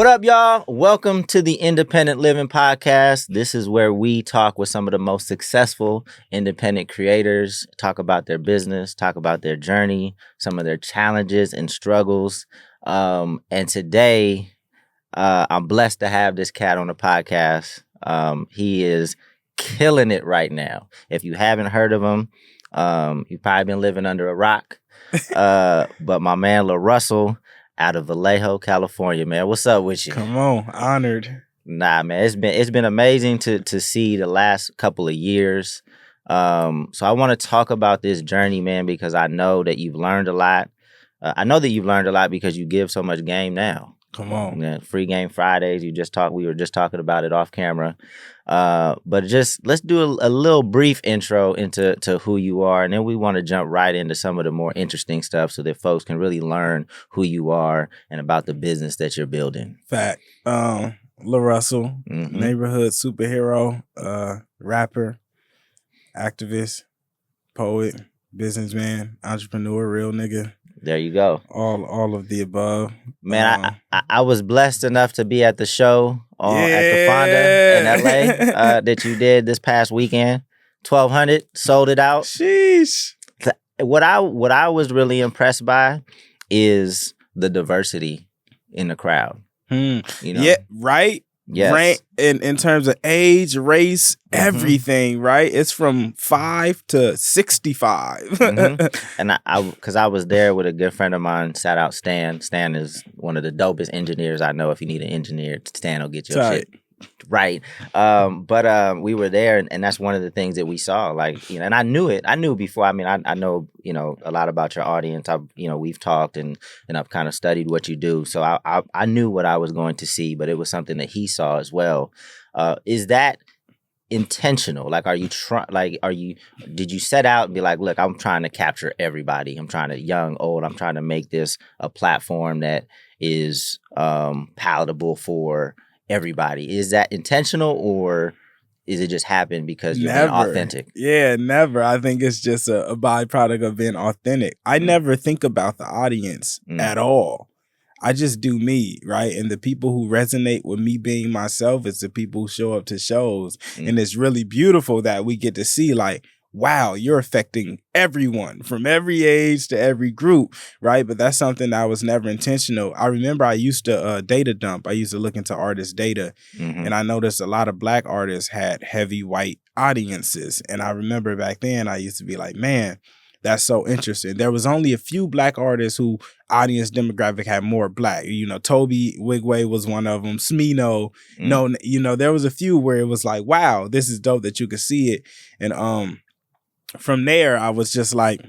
What up, y'all? Welcome to the Independent Living Podcast. This is where we talk with some of the most successful independent creators, talk about their business, talk about their journey, some of their challenges and struggles. And today, I'm blessed to have this cat on the podcast. He is killing it right now. If you haven't heard of him, you've probably been living under a rock. But my man LaRussell out of Vallejo, California, man. What's up with you? Come on, honored. Nah, man, it's been amazing to see the last couple of years. So I want to talk about this journey, man, because I know that you've learned a lot. I know that you've learned a lot because you give so much game now. Come on. Yeah, Free Game Fridays. We were just talking about it off camera. But just let's do a little brief intro into who you are, and then we want to jump right into some of the more interesting stuff so that folks can really learn who you are and about the business that you're building. Fact. LaRussell, neighborhood superhero, rapper, activist, poet, businessman, entrepreneur, real nigga. There you go. All of the above. Man, I was blessed enough to be at the show at the Fonda in LA that you did this past weekend. 1,200, sold it out. Sheesh. What I was really impressed by is the diversity in the crowd. You know? Yeah, right? Yes. Right. In terms of age, race, everything, right? It's from 5 to 65. And because I was there with a good friend of mine, shout out Stan. Stan is one of the dopest engineers I know. If you need an engineer, Stan will get your shit right. But we were there, and that's one of the things that we saw. Like, you know, and I knew it. I knew before. I mean, I know, you know, a lot about your audience. We've talked and I've kind of studied what you do. So I knew what I was going to see, but it was something that he saw as well. Is that intentional? Like, did you set out and be like, look, I'm trying to capture everybody. I'm trying to young, old. I'm trying to make this a platform that is palatable for everybody. Is that intentional, or is it just happen because you're being authentic? Yeah, never. I think it's just a byproduct of being authentic. I never think about the audience at all. I just do me, right? And the people who resonate with me being myself is the people who show up to shows. And it's really beautiful that we get to see, like, wow, you're affecting everyone from every age to every group, right? But that's something that was never intentional. I remember I used to data dump. I used to look into artist data, and I noticed a lot of Black artists had heavy white audiences. And I remember back then I used to be like, man, that's so interesting. There was only a few Black artists who audience demographic had more Black. You know, Toby Wigway was one of them. Smino, no, you know, there was a few where it was like, wow, this is dope that you could see it. And from there, I was just like,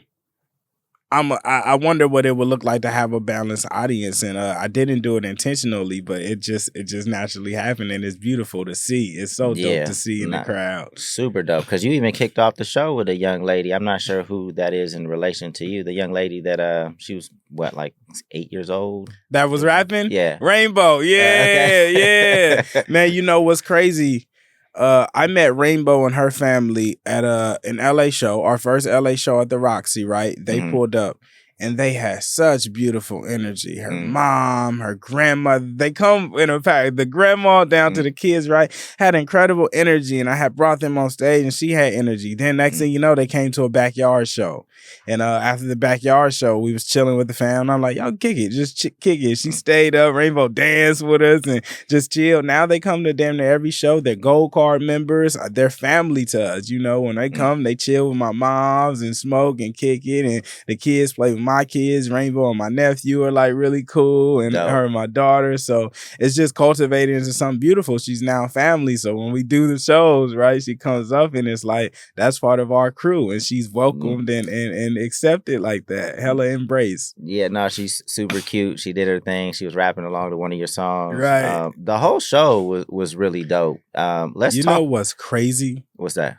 I wonder what it would look like to have a balanced audience, and I didn't do it intentionally, but it just naturally happened, and it's beautiful to see. It's so dope to see in the crowd. Super dope, because you even kicked off the show with a young lady. I'm not sure who that is in relation to you. The young lady that she was what, like 8 years old? That was rapping? Yeah, Rainbow. Yeah. Man, you know what's crazy? I met Rainbow and her family at an LA show, our first LA show at the Roxy, right? They pulled up and they had such beautiful energy. Her mom, her grandmother, they come in a pack. The grandma down to the kids, right? Had incredible energy, and I had brought them on stage and she had energy. Then next thing you know, they came to a backyard show. And after the backyard show, we was chilling with the fam. And I'm like, y'all kick it, just kick it. She stayed up, Rainbow danced with us and just chilled. Now they come to damn near every show. They're Gold Card members. They're family to us. You know, when they come, they chill with my moms and smoke and kick it. And the kids play with my kids. Rainbow and my nephew are like really cool. And her and my daughter. So it's just cultivated into something beautiful. She's now family. So when we do the shows, right, she comes up and it's like, that's part of our crew. And she's welcomed and accepted like that. Hella embrace. Yeah, no, she's super cute. She did her thing. She was rapping along to one of your songs. Right. The whole show was really dope. Let's talk. You know what's crazy? What's that?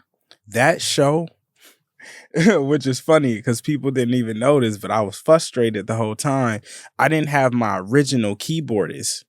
That show, which is funny because people didn't even notice, but I was frustrated the whole time. I didn't have my original keyboardist.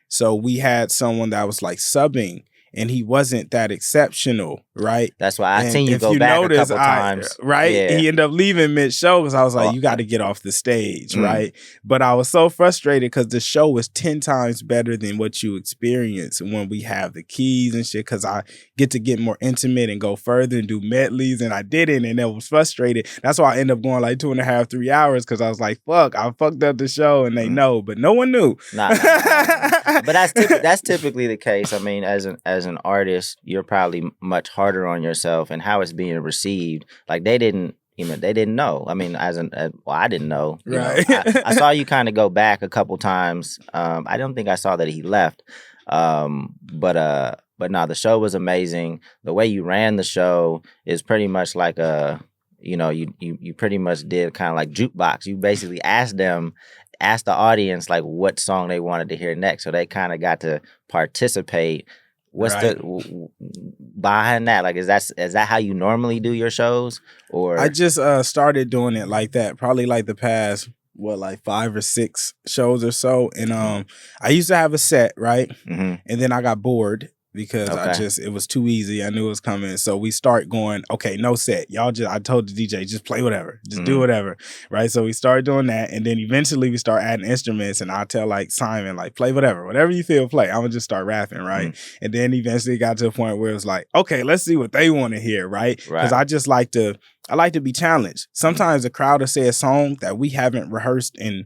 So we had someone that was like subbing. and he wasn't that exceptional, right? That's why I And seen you if go you back notice, a couple times. right? Yeah. He ended up leaving mid-show because I was like, you got to get off the stage, right? But I was so frustrated because the show was 10 times better than what you experience when we have the keys and shit, because I get to get more intimate and go further and do medleys, and I didn't, and I was frustrated. That's why I ended up going like 2.5, 3 hours, because I was like, fuck, I fucked up the show, and they know, but no one knew. Nah. But that's typically the case. I mean, as an artist, you're probably much harder on yourself and how it's being received. Like they didn't know. I mean, I didn't know. Right. I saw you kind of go back a couple times. I don't think I saw that he left. But no, the show was amazing. The way you ran the show is pretty much like you pretty much did kind of like jukebox. You basically asked the audience like what song they wanted to hear next, so they kind of got to participate. What's the behind that? Like, is that how you normally do your shows? Or I just started doing it like that, probably like the past 5 or 6 shows or so. And I used to have a set, right? And then I got bored because it was too easy. I knew it was coming. So we start going, okay, no set. I told the DJ, just play whatever. Just do whatever. Right. So we started doing that. And then eventually we start adding instruments, and I'll tell like Simon, like, play whatever you feel, play. I'm gonna just start rapping, right? And then eventually it got to a point where it was like, okay, let's see what they want to hear, right? Because I just like to be challenged. Sometimes the crowd will say a song that we haven't rehearsed in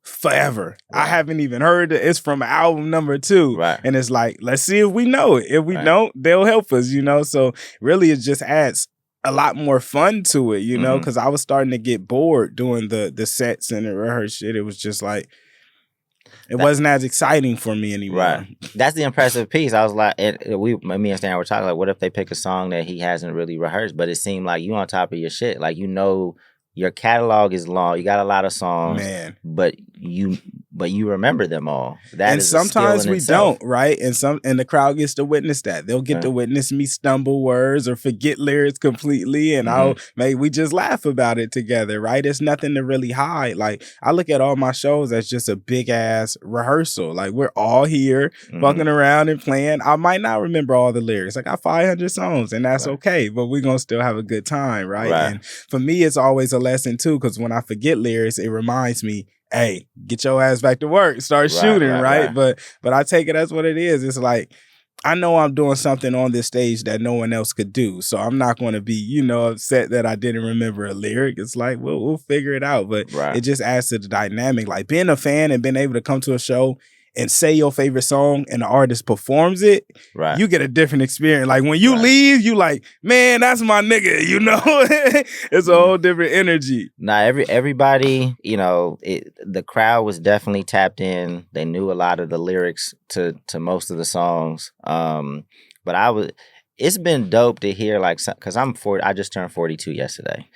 forever. Right. I haven't even heard it. It's from album number 2. Right. And it's like, let's see if we know it. If we don't, they'll help us, So really it just adds a lot more fun to it, because I was starting to get bored doing the sets and the rehearsed shit. It was just like, it wasn't as exciting for me anymore. Right. That's the impressive piece. I was like, me and Stan were talking like, what if they pick a song that he hasn't really rehearsed, but it seemed like you on top of your shit. Like, your catalog is long. You got a lot of songs, man, but you remember them all. And sometimes we don't, right? And the crowd gets to witness that. They'll get to witness me stumble words or forget lyrics completely, and we just laugh about it together, right? It's nothing to really hide. Like, I look at all my shows as just a big ass rehearsal. Like, we're all here fucking around and playing. I might not remember all the lyrics. I got 500 songs, and that's okay, but we're gonna still have a good time, right? And for me, it's always a lesson too, because when I forget lyrics, it reminds me, hey, get your ass back to work, start shooting, right? But I take it as what it is. It's like, I know I'm doing something on this stage that no one else could do, so I'm not going to be, upset that I didn't remember a lyric. It's like, we'll figure it out, but it just adds to the dynamic. Like, being a fan and being able to come to a show and say your favorite song and the artist performs it, you get a different experience. Like, when you leave, you like, man, that's my nigga, It's a whole different energy. Nah, everybody, the crowd was definitely tapped in. They knew a lot of the lyrics to most of the songs. But it's been dope to hear, like, because I just turned 42 yesterday.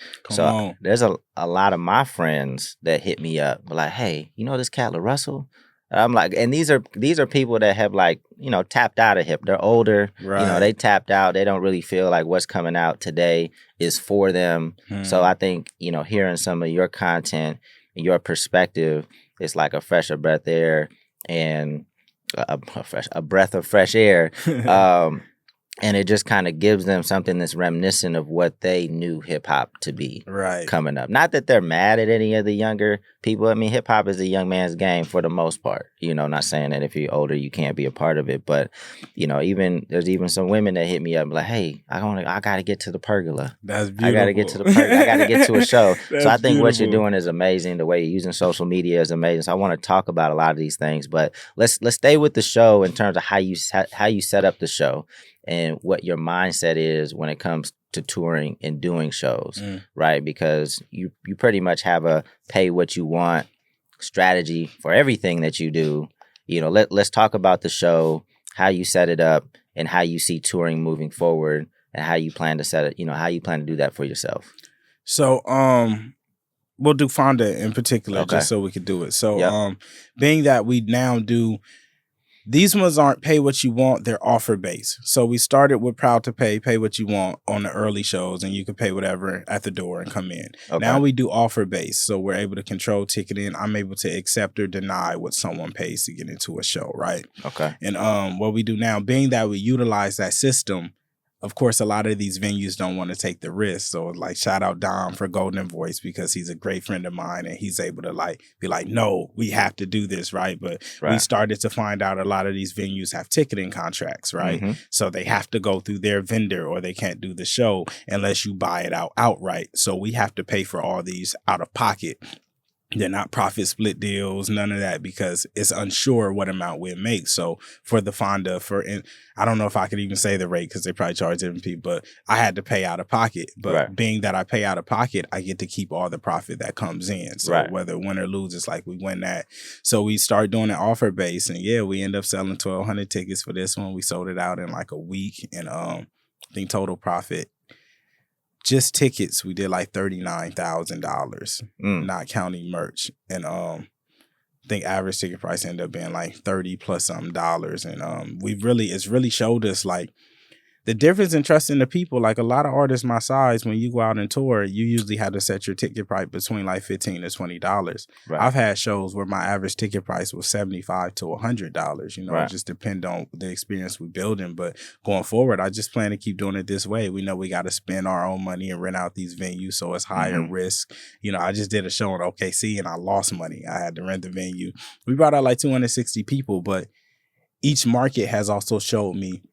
There's a lot of my friends that hit me up, like, hey, this cat LaRussell? I'm like, and these are people that have, like, tapped out of hip. They're older, they tapped out. They don't really feel like what's coming out today is for them. So I think, hearing some of your content and your perspective is like a fresher breath air and a breath of fresh air. And it just kind of gives them something that's reminiscent of what they knew hip hop to be coming up. Not that they're mad at any of the younger people. I mean, hip hop is a young man's game for the most part. Not saying that if you're older, you can't be a part of it. But, there's even some women that hit me up like, hey, I got to get to the pergola. That's beautiful. I got to get to the pergola. I got to get to a show. So I think what you're doing is amazing. The way you're using social media is amazing. So I want to talk about a lot of these things. But let's stay with the show in terms of how you set up the show and what your mindset is when it comes to touring and doing shows, right? Because you pretty much have a pay what you want strategy for everything that you do. Let's talk about the show, how you set it up, and how you see touring moving forward, and how you plan to set it. How you plan to do that for yourself. So, we'll do Fonda in particular, just so we could do it. So, being that we now do These ones aren't pay what you want, they're offer based. So we started with Proud to pay what you want on the early shows, and you can pay whatever at the door and come in. Okay. Now we do offer based. So we're able to control ticketing. I'm able to accept or deny what someone pays to get into a show, right? Okay. And what we do now, being that we utilize that system, of course, a lot of these venues don't want to take the risk. So like shout out Dom for Golden Voice, because he's a great friend of mine and he's able to like be like, no, we have to do this, right? But we started to find out a lot of these venues have ticketing contracts, right? Mm-hmm. So they have to go through their vendor or they can't do the show unless you buy it out outright. So we have to pay for all these out of pocket. They're not profit split deals, none of that, because it's unsure what amount we'll make. So for the Fonda, I don't know if I could even say the rate because they probably charge different people, but I had to pay out of pocket. But being that I pay out of pocket, I get to keep all the profit that comes in. So whether win or lose, it's like we win that. So we start doing an offer base, and we end up selling 1,200 tickets for this one. We sold it out in like a week, and I think total profit. Just tickets, we did like $39,000, not counting merch. And I think average ticket price ended up being like 30 plus something dollars. And it's really showed us like the difference in trusting the people. Like a lot of artists my size, when you go out and tour, you usually have to set your ticket price between like $15 to $20. Right. I've had shows where my average ticket price was $75 to $100. You know, it just depends on the experience we building. But going forward, I just plan to keep doing it this way. We know we got to spend our own money and rent out these venues, so it's higher risk. You know, I just did a show in OKC and I lost money. I had to rent the venue. We brought out like 260 people, but each market has also showed me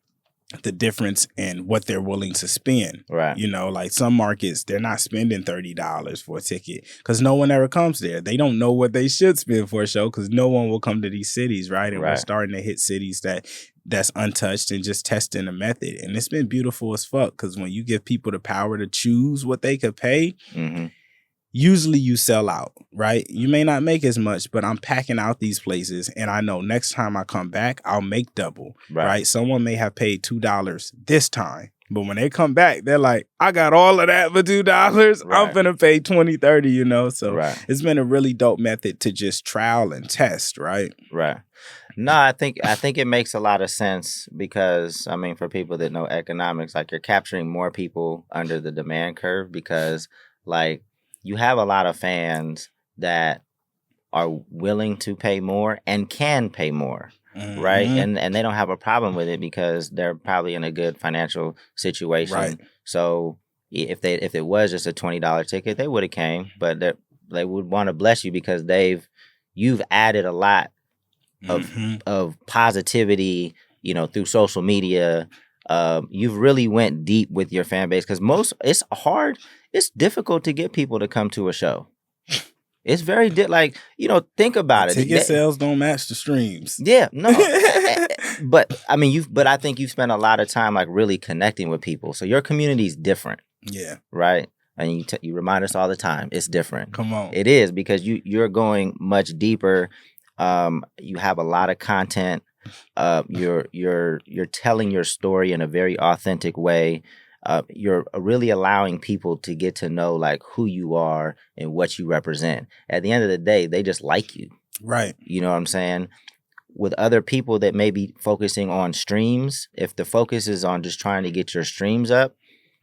the difference in what they're willing to spend. Right. You know, like some markets, they're not spending $30 for a ticket because no one ever comes there. They don't know what they should spend for a show because no one will come to these cities, right? And we're starting to hit cities that's untouched and just testing the method. And it's been beautiful as fuck because when you give people the power to choose what they could pay, usually you sell out, right? You may not make as much, but I'm packing out these places and I know next time I come back, I'll make double, right? Someone may have paid $2 this time, but when they come back, they're like, I got all of that for $2. I'm gonna pay 20, 30, you know? So it's been a really dope method to just trial and test, right? Right. No, I think it makes a lot of sense because, I mean, for people that know economics, like you're capturing more people under the demand curve because like, you have a lot of fans that are willing to pay more and can pay more, right? And they don't have a problem with it because they're probably in a good financial situation. Right. So if it was just a $20 ticket, they would have came, but they would want to bless you because you've added a lot of positivity, you know, through social media. You've really went deep with your fan base because it's hard. It's difficult to get people to come to a show. It's very think about it. Ticket sales don't match the streams. Yeah, no. But I mean, I think you've spent a lot of time like really connecting with people. So your community is different. Yeah. Right. And you remind us all the time, it's different. Come on. It is because you're going much deeper. You have a lot of content. You're telling your story in a very authentic way. You're really allowing people to get to know like who you are and what you represent. At the end of the day, they just like you. Right. You know what I'm saying? With other people that may be focusing on streams, if the focus is on just trying to get your streams up,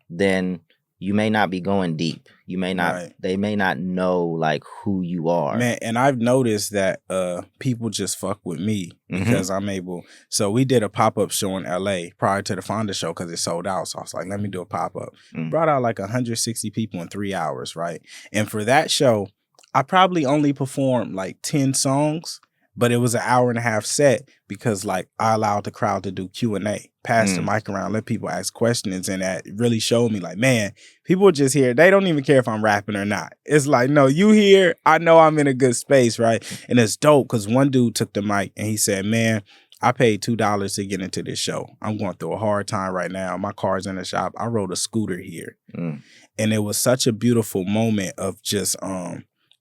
then you may not be going deep. You may not, they may not know like who you are. Man, and I've noticed that people just fuck with me because I'm able. So we did a pop-up show in LA prior to the Fonda show because it sold out. So I was like, let me do a pop-up. Brought out like 160 people in 3 hours, right? And for that show, I probably only performed like 10 songs. But it was an hour and a half set because like I allowed the crowd to do Q&A, pass the mic around, let people ask questions. And that really showed me like, man, people just here. They don't even care if I'm rapping or not. It's like, no, you here. I know I'm in a good space, right? And it's dope because one dude took the mic and he said, man, I paid $2 to get into this show. I'm going through a hard time right now. My car's in the shop. I rode a scooter here. And it was such a beautiful moment of just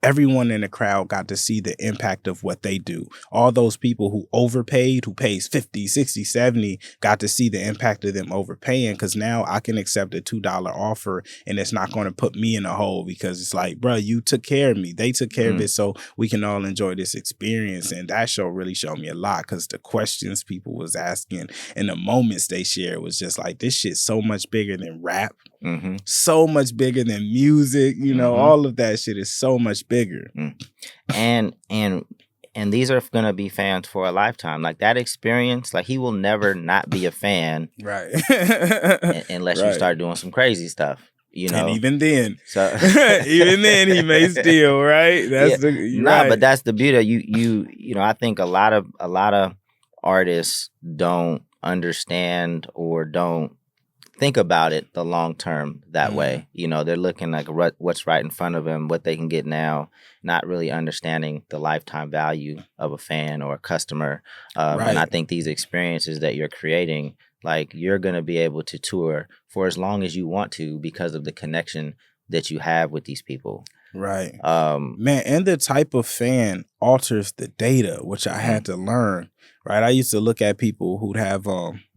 everyone in the crowd got to see the impact of what they do. All those people who overpaid, who pays 50, 60, 70, got to see the impact of them overpaying, because now I can accept a $2 offer and it's not going to put me in a hole, because it's like, bro, you took care of me. They took care of it, so we can all enjoy this experience. And that show really showed me a lot, because the questions people was asking and the moments they shared was just like, this shit's so much bigger than rap, so much bigger than music, you know, all of that shit is so much bigger. And these are going to be fans for a lifetime. Like that experience, like he will never not be a fan. Right. Unless you start doing some crazy stuff. You know, and even then, so even then he may still, right? That's but that's the beauty. You know, I think a lot of artists don't understand or don't think about it the long term that way. You know, they're looking like what's right in front of them, what they can get now, not really understanding the lifetime value of a fan or a customer. And I think these experiences that you're creating, like you're going to be able to tour for as long as you want to because of the connection that you have with these people. Right. Man, and the type of fan alters the data, which I had to learn. Right. I used to look at people who'd have,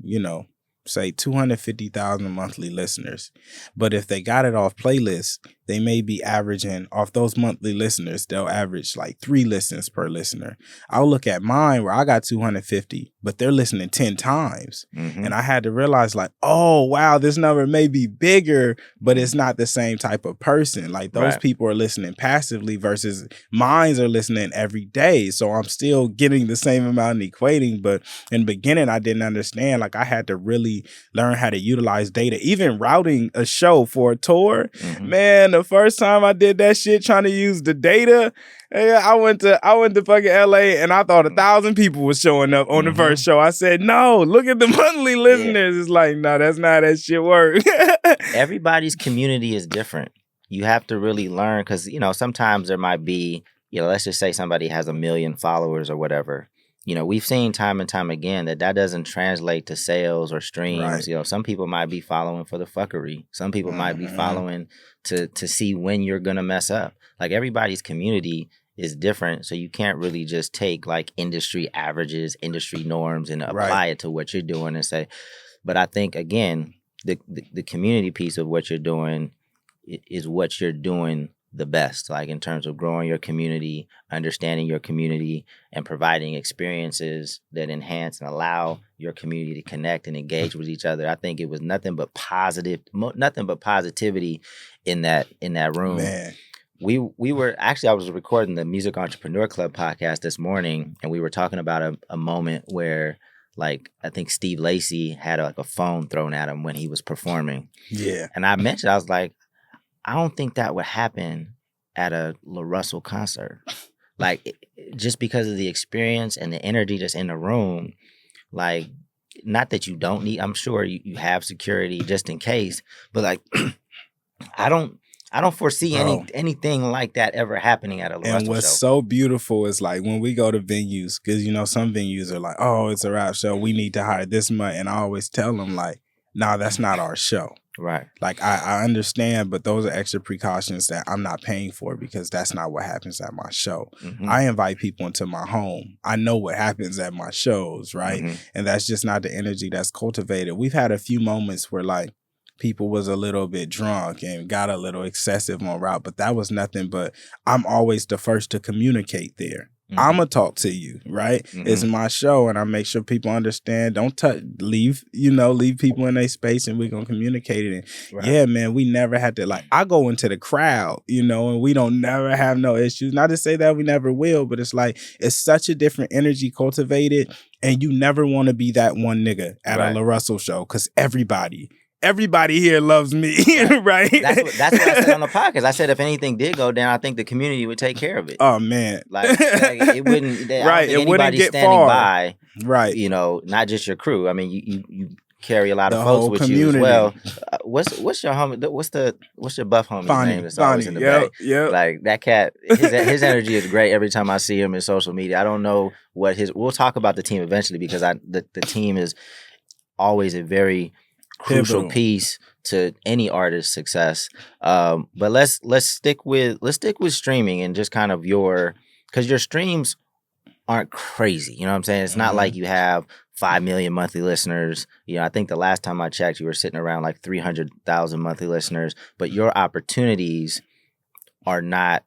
you know, say 250,000 monthly listeners. But if they got it off playlists, they may be averaging off those monthly listeners, they'll average like 3 listens per listener. I'll look at mine where I got 250, but they're listening 10 times. And I had to realize like, oh, wow, this number may be bigger, but it's not the same type of person. Like those people are listening passively versus mines are listening every day. So I'm still getting the same amount and equating. But in the beginning, I didn't understand. Like I had to really learn how to utilize data. Even routing a show for a tour, man, the first time I did that shit trying to use the data, I went to fucking LA and I thought 1,000 people was showing up on the first show. I said, no, look at the monthly listeners. It's like, no, that's not how that shit works. Everybody's community is different. You have to really learn because, you know, sometimes there might be, you know, let's just say somebody has 1 million followers or whatever. You know, we've seen time and time again that doesn't translate to sales or streams. Right. You know, some people might be following for the fuckery. Some people might be following to see when you're going to mess up. Like everybody's community is different. So you can't really just take like industry averages, industry norms and apply it to what you're doing and say, but I think, again, the community piece of what you're doing is what you're doing the best, like in terms of growing your community, understanding your community, and providing experiences that enhance and allow your community to connect and engage with each other. I think it was nothing but positivity in that room. Man. We were actually, I was recording the Music Entrepreneur Club podcast this morning, and we were talking about a moment where, like, I think Steve Lacy had a phone thrown at him when he was performing. Yeah. And I mentioned, I was like, I don't think that would happen at a LaRussell concert. Like, just because of the experience and the energy that's in the room, like, not that you don't need, I'm sure you have security just in case, but like, I don't foresee anything like that ever happening at a LaRussell show. And what's so beautiful is like when we go to venues, because, you know, some venues are like, oh, it's a rap show, we need to hire this much. And I always tell them like, nah, that's not our show. Right. Like, I understand, but those are extra precautions that I'm not paying for because that's not what happens at my show. I invite people into my home. I know what happens at my shows, right? And that's just not the energy that's cultivated. We've had a few moments where, like, people was a little bit drunk and got a little excessive on route, but that was nothing. But I'm always the first to communicate there. I'm going to talk to you, right? It's my show, and I make sure people understand. Don't leave people in their space, and we're going to communicate it. And yeah, man, we never had to, like, I go into the crowd, you know, and we don't never have no issues. Not to say that we never will, but it's like, it's such a different energy cultivated, and you never want to be that one nigga at a LaRussell show because everybody here loves me, right? That's what I said on the podcast. I said if anything did go down, I think the community would take care of it. Oh man, like it wouldn't. Right, it wouldn't get standing far. By, right? You know, not just your crew. I mean, you carry a lot of folks with community. You as well. What's your homie? What's your buff homie's name? That's always in the back. Yeah, like that cat. His energy is great every time I see him in social media. I don't know what his. We'll talk about the team eventually because the team is always a very crucial piece to any artist's success. But let's stick with streaming and just kind of because your streams aren't crazy. You know what I'm saying? It's not like you have 5 million monthly listeners. You know, I think the last time I checked, you were sitting around like 300,000 monthly listeners, but your opportunities are not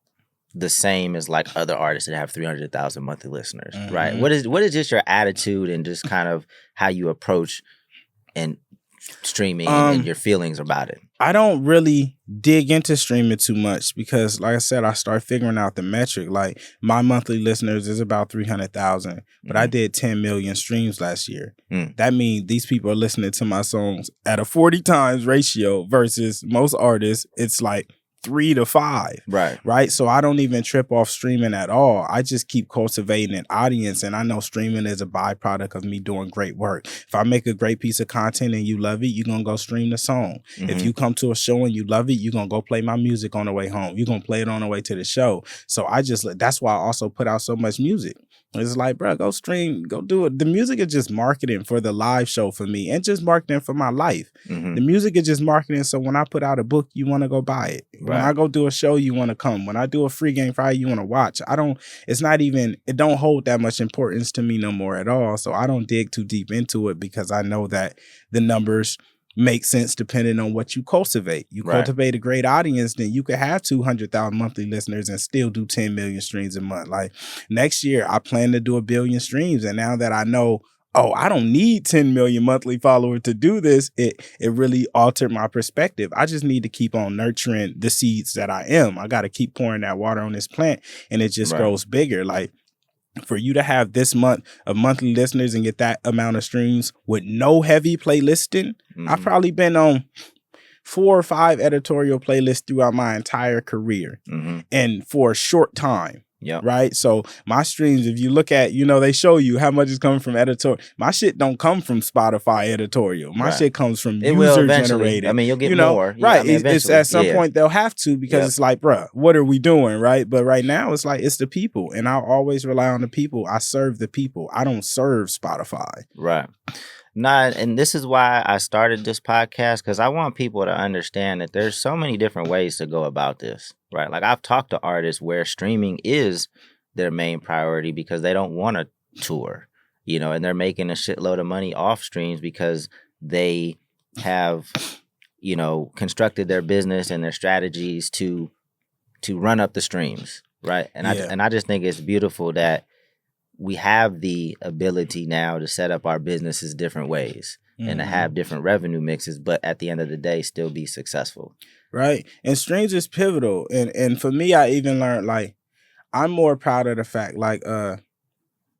the same as like other artists that have 300,000 monthly listeners, right? What is just your attitude and just kind of how you approach and streaming and your feelings about it? I don't really dig into streaming too much because, like I said, I start figuring out the metric. Like my monthly listeners is about 300,000, but I did 10 million streams last year. That means these people are listening to my songs at a 40 times ratio versus most artists. It's like 3 to 5. Right. So I don't even trip off streaming at all. I just keep cultivating an audience. And I know streaming is a byproduct of me doing great work. If I make a great piece of content and you love it, you're going to go stream the song. If you come to a show and you love it, you're going to go play my music on the way home. You're going to play it on the way to the show. So that's why I also put out so much music. It's like, bro, go stream, go do it. The music is just marketing for the live show for me and just marketing for my life. The music is just marketing. So when I put out a book, you want to go buy it. When I go do a show, you want to come. When I do a free game Friday, you want to watch. It don't hold that much importance to me no more at all. So I don't dig too deep into it because I know that the numbers make sense depending on what you cultivate. You cultivate a great audience, then you could have 200,000 monthly listeners and still do 10 million streams a month. Like next year, I plan to do 1 billion streams. And now that I know, I don't need 10 million monthly followers to do this, it really altered my perspective. I just need to keep on nurturing the seeds that I am. I got to keep pouring that water on this plant and it just grows bigger. Like, for you to have this month of monthly listeners and get that amount of streams with no heavy playlisting, I've probably been on 4 or 5 editorial playlists throughout my entire career and for a short time. Right. So my streams, if you look at, they show you how much is coming from editorial. My shit don't come from Spotify editorial. My shit comes from user generated. I mean, you'll get more. Right. It's at some point they'll have to because it's like, bruh, what are we doing? Right. But right now it's like, it's the people. And I'll always rely on the people. I serve the people. I don't serve Spotify. Right. And this is why I started this podcast, because I want people to understand that there's so many different ways to go about this, right? Like I've talked to artists where streaming is their main priority because they don't want to tour, and they're making a shitload of money off streams because they have, constructed their business and their strategies to run up the streams, right? And I just think it's beautiful that we have the ability now to set up our businesses different ways and to have different revenue mixes, but at the end of the day, still be successful. Right. And streams is pivotal. And for me, I even learned, like, I'm more proud of the fact, like,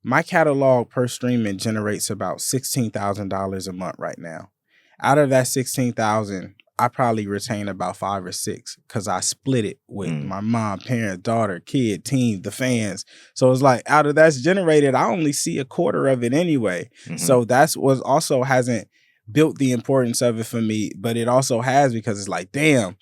my catalog per streaming generates about $16,000 a month right now. Out of that $16,000, I probably retain about 5 or 6 because I split it with my mom, parents, daughter, kid, team, the fans. So it's like out of that's generated, I only see a quarter of it anyway. So that's what also hasn't built the importance of it for me, but it also has because it's like, damn,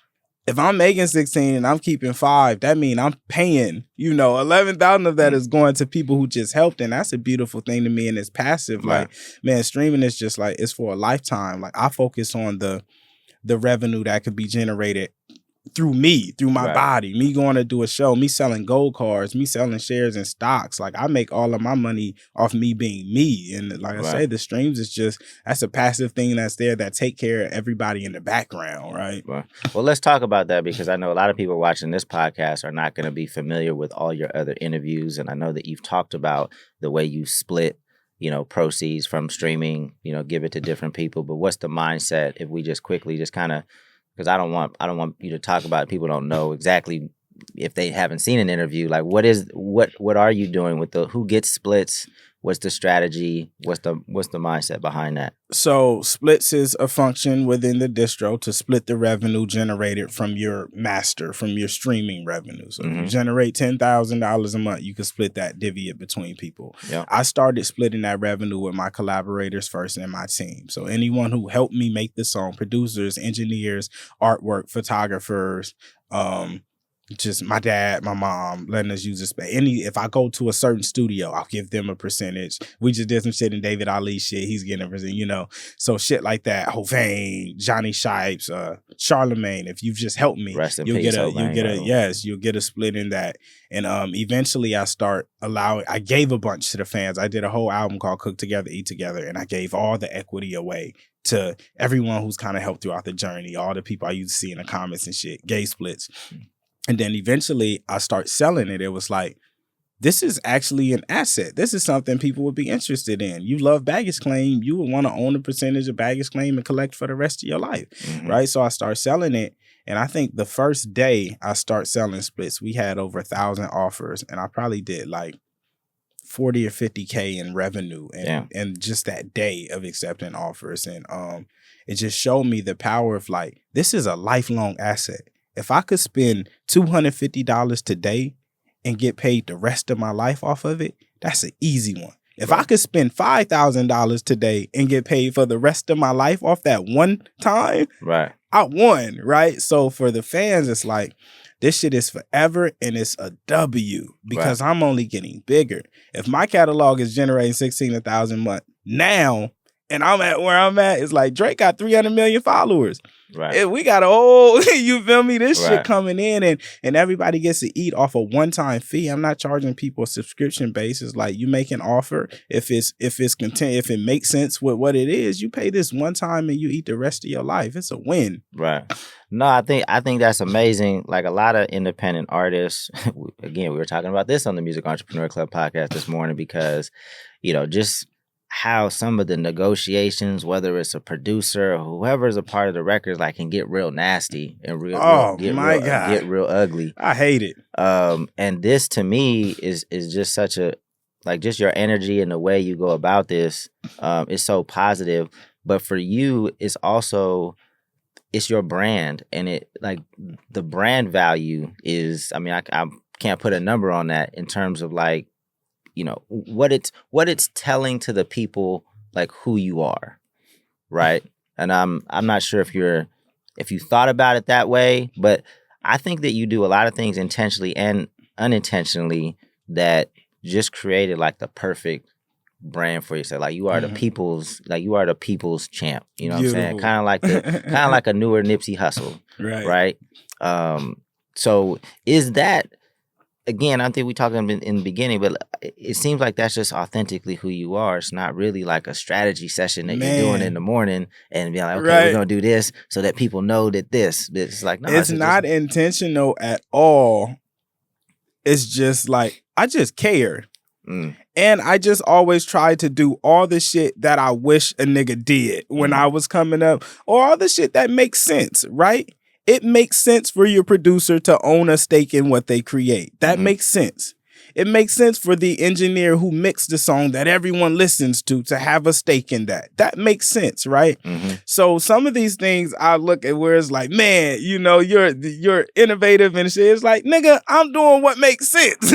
if I'm making 16 and I'm keeping 5, that means I'm paying, 11,000 of that is going to people who just helped. And that's a beautiful thing to me. And it's passive. Right. Like, man, streaming is just like, it's for a lifetime. Like I focus on the revenue that could be generated through me, through my body, me going to do a show, me selling gold cards, me selling shares and stocks. Like I make all of my money off me being me. And like I say, the streams is just, that's a passive thing that's there that take care of everybody in the background. Right. Well, let's talk about that because I know a lot of people watching this podcast are not going to be familiar with all your other interviews. And I know that you've talked about the way you split proceeds from streaming, give it to different people. But what's the mindset if we just quickly just kind of, because I don't want you to talk about it. People don't know exactly if they haven't seen an interview. Like what are you doing with who gets splits? What's the strategy? What's the mindset behind that? So splits is a function within the distro to split the revenue generated from your master, from your streaming revenue. So if you generate $10,000 a month, you can split that, divvy it between people. Yep. I started splitting that revenue with my collaborators first and my team. So anyone who helped me make the song, producers, engineers, artwork, photographers, just my dad, my mom letting us use this space. If I go to a certain studio, I'll give them a percentage. We just did some shit in David Ali shit. He's getting a percentage, you know. So shit like that. Hovain, Johnny Shipes, Charlemagne. If you've just helped me, you'll get a split in that. And eventually I gave a bunch to the fans. I did a whole album called Cook Together, Eat Together, and I gave all the equity away to everyone who's kind of helped throughout the journey. All the people I used to see in the comments and shit, gay splits. And then eventually I start selling it. It was like, this is actually an asset. This is something people would be interested in. You love baggage claim. You would want to own a percentage of baggage claim and collect for the rest of your life. Right. So I start selling it. And I think the first day I start selling splits, we had over 1,000 offers. And I probably did like 40 or 50K in revenue and just that day of accepting offers. And it just showed me the power of like, this is a lifelong asset. If I could spend $250 today and get paid the rest of my life off of it, that's an easy one. If I could spend $5,000 today and get paid for the rest of my life off that one time, right, I won, right? So for the fans, it's like, this shit is forever and it's a W because I'm only getting bigger. If my catalog is generating 16,000 a month now, and I'm at where I'm at, it's like Drake got 300 million followers. Right. We got a whole, you feel me? This shit coming in and everybody gets to eat off a one-time fee. I'm not charging people a subscription basis. Like you make an offer. If it makes sense with what it is, you pay this one time and you eat the rest of your life. It's a win. Right. No, I think that's amazing. Like a lot of independent artists, again, we were talking about this on the Music Entrepreneur Club podcast this morning because, you know, just how some of the negotiations, whether it's a producer or whoever's a part of the records, like can get real nasty and get real ugly. I hate it. And this to me is just such a, like just your energy and the way you go about this is so positive. But for you, it's also, it's your brand, and it like the brand value is, I mean, I can't put a number on that in terms of like, you know, what it's telling to the people, like who you are, right? And I'm not sure if you thought about it that way, but I think that you do a lot of things intentionally and unintentionally that just created like the perfect brand for yourself. Like you are the people's champ. You know what I'm saying? Kind of like a newer Nipsey Hussle, right? So is that? Again, I think we talked in the beginning, but it seems like that's just authentically who you are. It's not really like a strategy session that you're doing in the morning and be like, okay, we're going to do this so that people know that this. It's like, no. It's not intentional at all. It's just like, I just care. And I just always try to do all the shit that I wish a nigga did when I was coming up, or all the shit that makes sense, right? It makes sense for your producer to own a stake in what they create. That makes sense. It makes sense for the engineer who mixed the song that everyone listens to have a stake in that. That makes sense, right? So some of these things I look at where it's like, man, you know, you're innovative and shit. It's like, nigga, I'm doing what makes sense.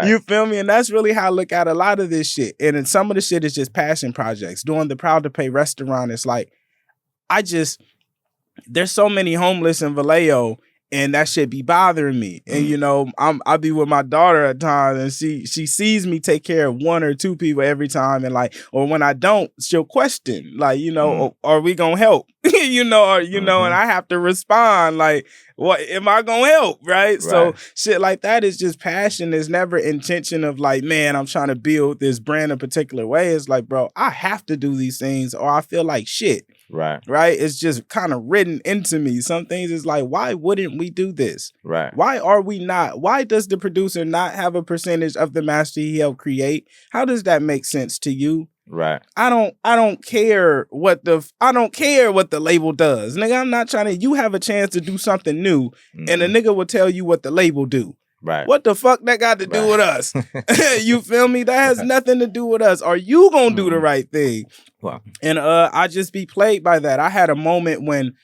You feel me? And that's really how I look at a lot of this shit. And then some of the shit is just passion projects. Doing the Proud to Pay restaurant, it's like, there's so many homeless in Vallejo, and that shit be bothering me. And you know, I be with my daughter at times, and she sees me take care of one or two people every time, and like, or when I don't, she'll question, like, you know, are we gonna help? You know, or you know, and I have to respond like, what am I gonna help? Right? So shit like that is just passion. There's never intention of like, man, I'm trying to build this brand a particular way. It's like, bro, I have to do these things or I feel like shit. Right. It's just kind of written into me. Some things is like, why wouldn't we do this? Why are we not? Why does the producer not have a percentage of the master he helped create? How does that make sense to you? I don't care what the label does. Nigga, I'm not trying to, you have a chance to do something new and a nigga will tell you what the label do. What the fuck that got to do with us? You feel me? That has nothing to do with us. Are you gonna do the right thing? And I just be played by that. I had a moment when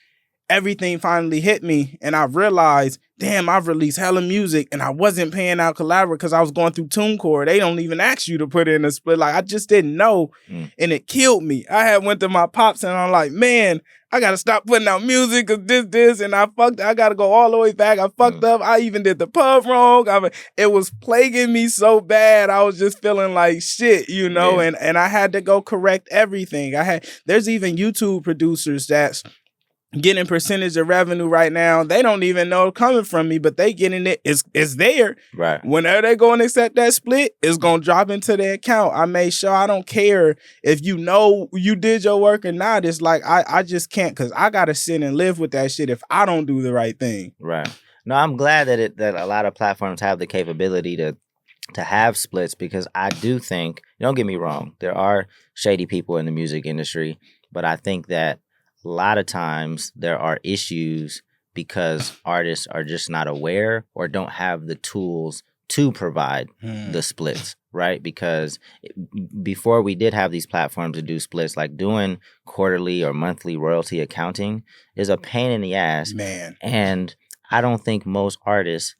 everything finally hit me and I realized, damn, I've released hella music and I wasn't paying out collateral because I was going through TuneCore. They don't even ask you to put in a split. Like, I just didn't know and it killed me. I had went to my pops and I'm like, man, I gotta stop putting out music because this, and I gotta go all the way back. I fucked up. I even did the pub wrong. It was plaguing me so bad. I was just feeling like shit, you know, and I had to go correct everything. There's even YouTube producers that's getting percentage of revenue right now. They don't even know coming from me, but they getting it. It's there. Right. Whenever they go and accept that split, it's going to drop into their account. I made sure I don't care if you know you did your work or not. It's like, I just can't, because I got to sit and live with that shit if I don't do the right thing. Right. No, I'm glad that a lot of platforms have the capability to have splits, because I do think, don't get me wrong, there are shady people in the music industry, but I think that a lot of times there are issues because artists are just not aware or don't have the tools to provide the splits, right? Because before we did have these platforms to do splits, like doing quarterly or monthly royalty accounting is a pain in the ass. Man. And I don't think most artists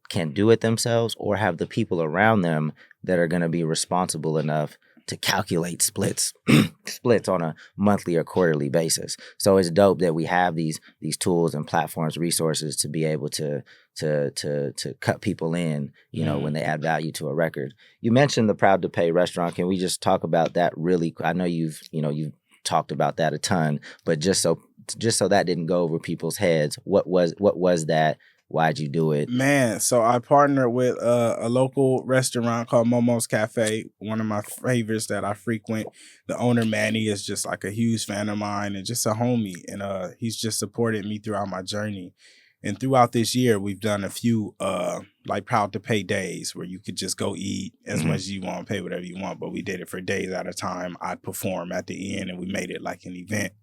can do it themselves or have the people around them that are going to be responsible enough to calculate splits on a monthly or quarterly basis. So it's dope that we have these tools and platforms, resources to be able to cut people in, you know, when they add value to a record. You mentioned the Proud to Pay restaurant. Can we just talk about that really? I know you've talked about that a ton, but just so that didn't go over people's heads, what was that? Why'd you do it? Man, so I partnered with a local restaurant called Momo's Cafe, one of my favorites that I frequent. The owner, Manny, is just like a huge fan of mine and just a homie. And he's just supported me throughout my journey. And throughout this year, we've done a few like Proud to Pay days where you could just go eat as much as you want, pay whatever you want. But we did it for days at a time. I'd perform at the end and we made it like an event.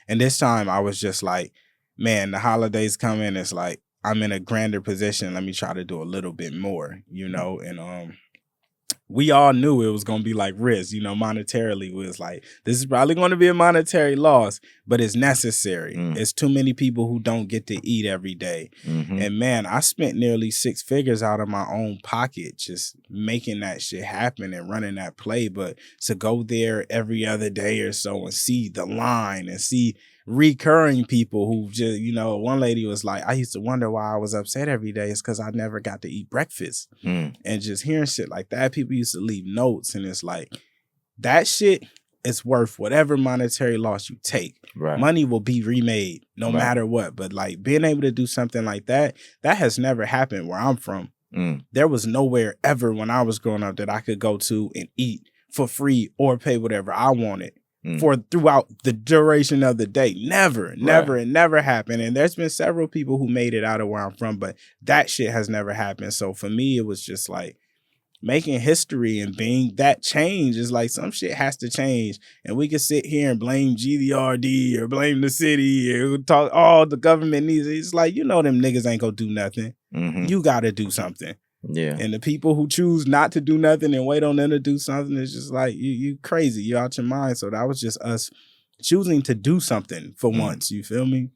And this time I was just like, man, the holidays coming. It's like, I'm in a grander position. Let me try to do a little bit more, you know? And we all knew it was going to be like risk, you know, monetarily. It was like, this is probably going to be a monetary loss, but it's necessary. It's too many people who don't get to eat every day. And man, I spent nearly 6 figures out of my own pocket just making that shit happen and running that play. But to go there every other day or so and see the line and see recurring people who just, you know, one lady was like, I used to wonder why I was upset every day. It's because I never got to eat breakfast. And just hearing shit like that, people used to leave notes, and it's like, that shit is worth whatever monetary loss you take. Right. Money will be remade no matter what. But like being able to do something like that has never happened where I'm from. There was nowhere ever when I was growing up that I could go to and eat for free or pay whatever I wanted for throughout the duration of the day. Never happened. And there's been several people who made it out of where I'm from, but that shit has never happened. So for me, it was just like making history and being that change is like, some shit has to change. And we can sit here and blame GDRD or blame the city or talk, oh, the government needs it. It's like, you know, them niggas ain't gonna do nothing. You gotta do something. Yeah. And the people who choose not to do nothing and wait on them to do something, it's just like, you crazy. You're out your mind. So that was just us choosing to do something for once. You feel me?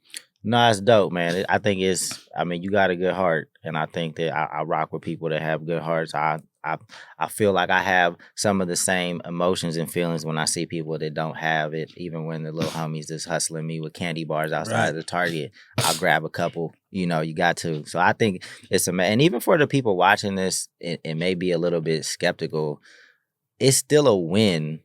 No, it's dope, man. I think you got a good heart. And I think that I rock with people that have good hearts. I feel like I have some of the same emotions and feelings when I see people that don't have it. Even when the little homies just hustling me with candy bars outside of the Target, I'll grab a couple. You know, you got to. So I think it's and even for the people watching this, it may be a little bit skeptical. It's still a win.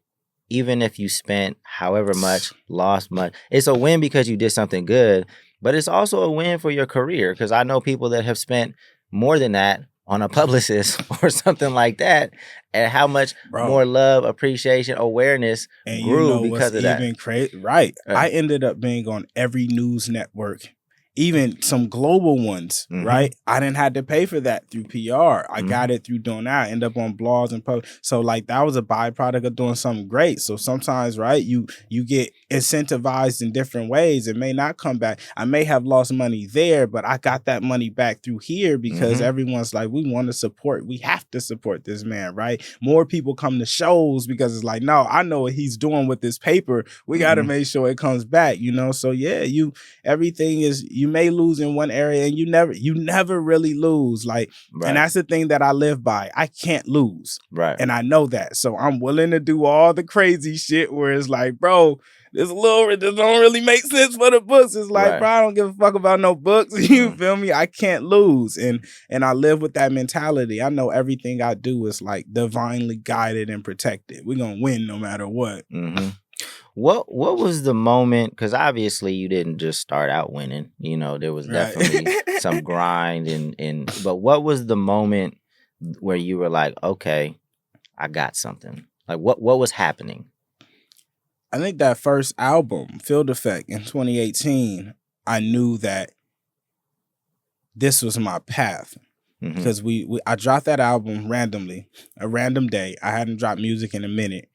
Even if you spent however much, lost much, it's a win because you did something good. But it's also a win for your career, because I know people that have spent more than that on a publicist or something like that, and how much more love, appreciation, awareness and grew because of that. I ended up being on every news network, even some global ones, right? I didn't have to pay for that through PR. I got it through doing that. I end up on blogs and posts. So like that was a byproduct of doing something great. So sometimes, right, you get incentivized in different ways. It may not come back. I may have lost money there, but I got that money back through here because everyone's like, we want to support. We have to support this man, right? More people come to shows because it's like, no, I know what he's doing with this paper. We got to make sure it comes back, you know? So yeah, everything is, you may lose in one area and you never really lose. Like, and that's the thing that I live by. I can't lose. Right. And I know that. So I'm willing to do all the crazy shit where it's like, bro, this don't really make sense for the books. It's like, bro, I don't give a fuck about no books. You feel me? I can't lose. And I live with that mentality. I know everything I do is like divinely guided and protected. We're going to win no matter what. Mm-hmm. What was the moment? Because obviously you didn't just start out winning. You know, there was definitely some grind. But what was the moment where you were like, okay, I got something? Like what was happening? I think that first album, Field Effect, in 2018, I knew that this was my path. Because I dropped that album randomly, a random day. I hadn't dropped music in a minute.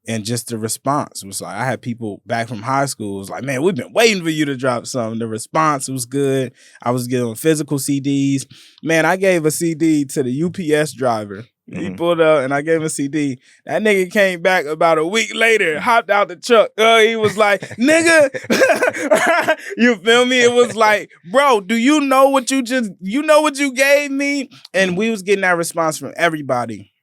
And just the response was like, I had people back from high school was like, man, we've been waiting for you to drop something. The response was good. I was getting physical CDs. Man, I gave a CD to the UPS driver. He pulled up and I gave him a CD. That nigga came back about a week later, hopped out the truck. He was like, nigga, you feel me? It was like, bro, do you know what you gave me? And we was getting that response from everybody.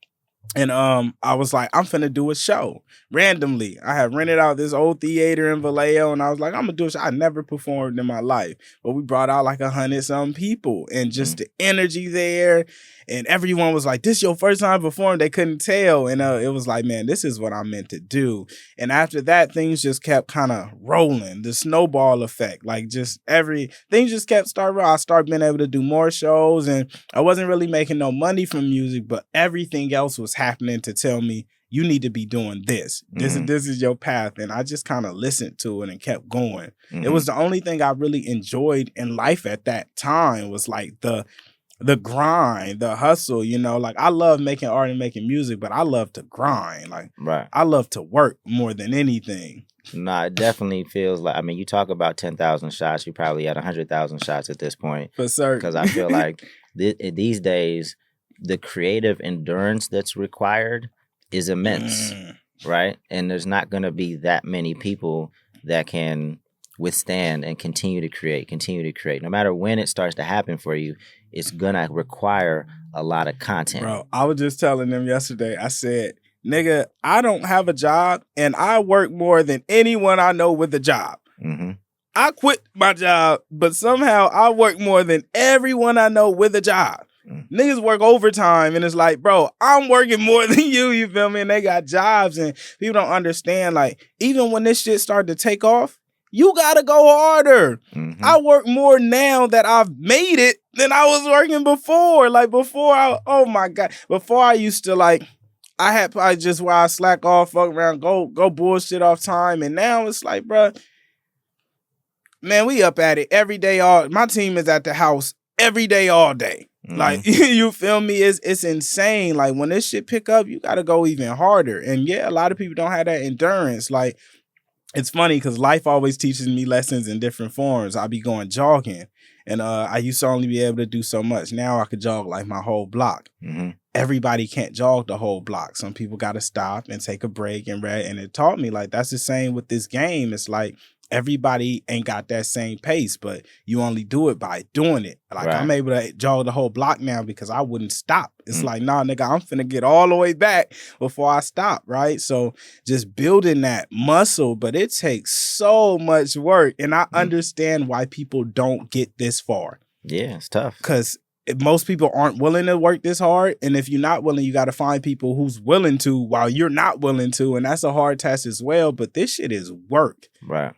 And I was like, I'm finna do a show randomly. I had rented out this old theater in Vallejo, and I was like, I'm gonna do a show. I never performed in my life, but we brought out like 100-some people, and just the energy there. And everyone was like, this your first time performing? They couldn't tell. And it was like, man, this is what I'm meant to do. And after that, things just kept kind of rolling. The snowball effect, like things just kept starting. I started being able to do more shows, and I wasn't really making no money from music, but everything else was happening to tell me, you need to be doing this. This is your path. And I just kind of listened to it and kept going. It was the only thing I really enjoyed in life at that time was like the grind, the hustle, you know, like I love making art and making music, but I love to grind. Like, I love to work more than anything. Nah, it definitely feels like, I mean, you talk about 10,000 shots, you probably had 100,000 shots at this point. For certain. Because I feel like these days, the creative endurance that's required is immense, right? And there's not going to be that many people that can withstand and continue to create. No matter when it starts to happen for you, it's going to require a lot of content. Bro, I was just telling them yesterday, I said, nigga, I don't have a job and I work more than anyone I know with a job. I quit my job, but somehow I work more than everyone I know with a job. Niggas work overtime and it's like, bro, I'm working more than you feel me? And they got jobs and people don't understand, like, even when this shit started to take off, you gotta go harder. I work more now that I've made it than I was working before. Like before I used to like, I had probably just where I slack off, fuck around, go bullshit off time. And now it's like, bro, man, we up at it every day. My team is at the house every day, all day. Like, you feel me? It's insane. Like when this shit pick up, you gotta go even harder. And yeah, a lot of people don't have that endurance. Like, it's funny because life always teaches me lessons in different forms. I'll be going jogging and I used to only be able to do so much. Now I could jog like my whole block. Everybody can't jog the whole block. Some people got to stop and take a break and read. And it taught me like, that's the same with this game. It's like, everybody ain't got that same pace, but you only do it by doing it. Like I'm able to jog the whole block now because I wouldn't stop. It's like, nah, nigga, I'm finna get all the way back before I stop, right? So just building that muscle, but it takes so much work. And I understand why people don't get this far. Yeah, it's tough. Because most people aren't willing to work this hard. And if you're not willing, you got to find people who's willing to while you're not willing to. And that's a hard task as well. But this shit is work. Right.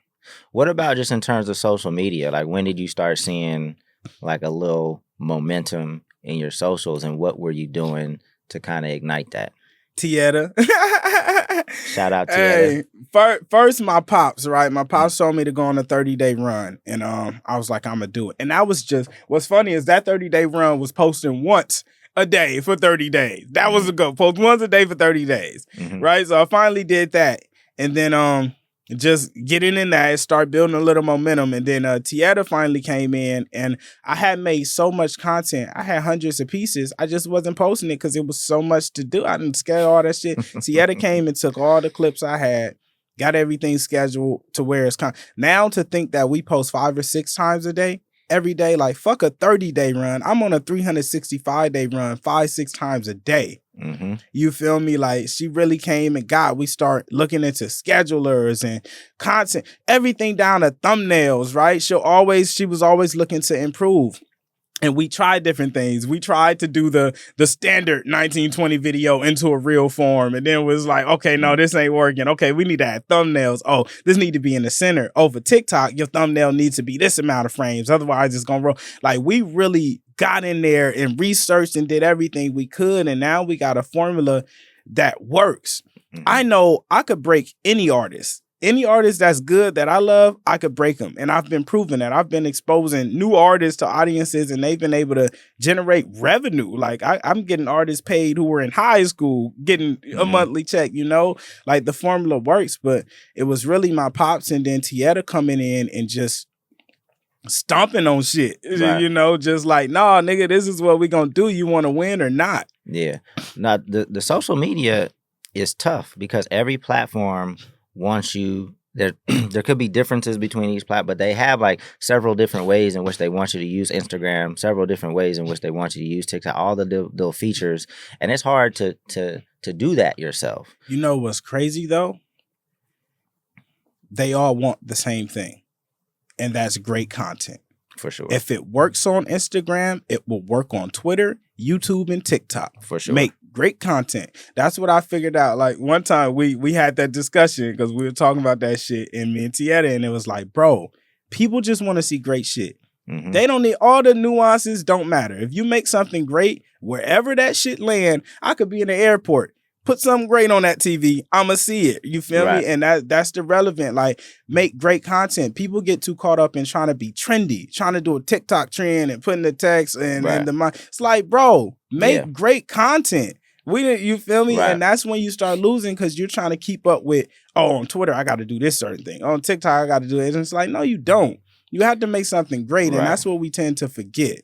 What about just in terms of social media? Like, when did you start seeing like a little momentum in your socials, and what were you doing to kind of ignite that? Tieta. Shout out Tieta. Hey, first my pops, right? My pops told me to go on a 30-day run, and I was like, I'm gonna do it. And that was just, what's funny is that 30-day run was posting once a day for 30 days. That was a go. Post once a day for 30 days, right? So I finally did that, and then just getting in that, start building a little momentum. And then Tieta finally came in, and I had made so much content. I had hundreds of pieces. I just wasn't posting it because it was so much to do. I didn't schedule all that shit. Tieta came and took all the clips I had, got everything scheduled to where it's now to think that we post 5 or 6 times a day. every day. Like, fuck a 30-day run. I'm on a 365-day run 5-6 times a day. Mm-hmm. You feel me? Like, she really came and we start looking into schedulers and content, everything down to thumbnails, right? She was always looking to improve. And we tried different things. We tried to do the standard 1920 video into a real form. And then it was like, okay, no, this ain't working. Okay, we need to add thumbnails. Oh, this need to be in the center. Oh, for TikTok, your thumbnail needs to be this amount of frames. Otherwise, it's going to roll. Like, we really got in there and researched and did everything we could. And now we got a formula that works. Mm-hmm. I know I could break any artist. Any artist that's good that I love, I could break them. And I've been proving that. I've been exposing new artists to audiences and they've been able to generate revenue. Like, I'm getting artists paid who were in high school getting a monthly check, you know? Like, the formula works, but it was really my pops and then Tieta coming in and just stomping on shit, right. You know, just like, nah, nigga, this is what we gonna do. You want to win or not? Yeah. Now, the social media is tough because every platform wants you, there could be differences between each platform, but they have like several different ways in which they want you to use Instagram, several different ways in which they want you to use TikTok, all the little features. And it's hard to do that yourself. You know what's crazy though? They all want the same thing. And that's great content. For sure. If it works on Instagram, it will work on Twitter, YouTube, and TikTok. For sure. Make great content. That's what I figured out. Like, one time we had that discussion because we were talking about that shit in me and Tieta, and it was like, bro, people just want to see great shit. Mm-hmm. They don't need all the nuances. Don't matter. If you make something great, wherever that shit land, I could be in the airport. Put something great on that TV. I'ma see it. You feel me? And that's the relevant. Like, make great content. People get too caught up in trying to be trendy, trying to do a TikTok trend and putting the text and the mind. It's like, bro, make great content. You feel me? Right. And that's when you start losing because you're trying to keep up with, oh, on Twitter, I got to do this certain thing. On TikTok, I got to do it. And it's like, no, you don't. You have to make something great. And that's what we tend to forget.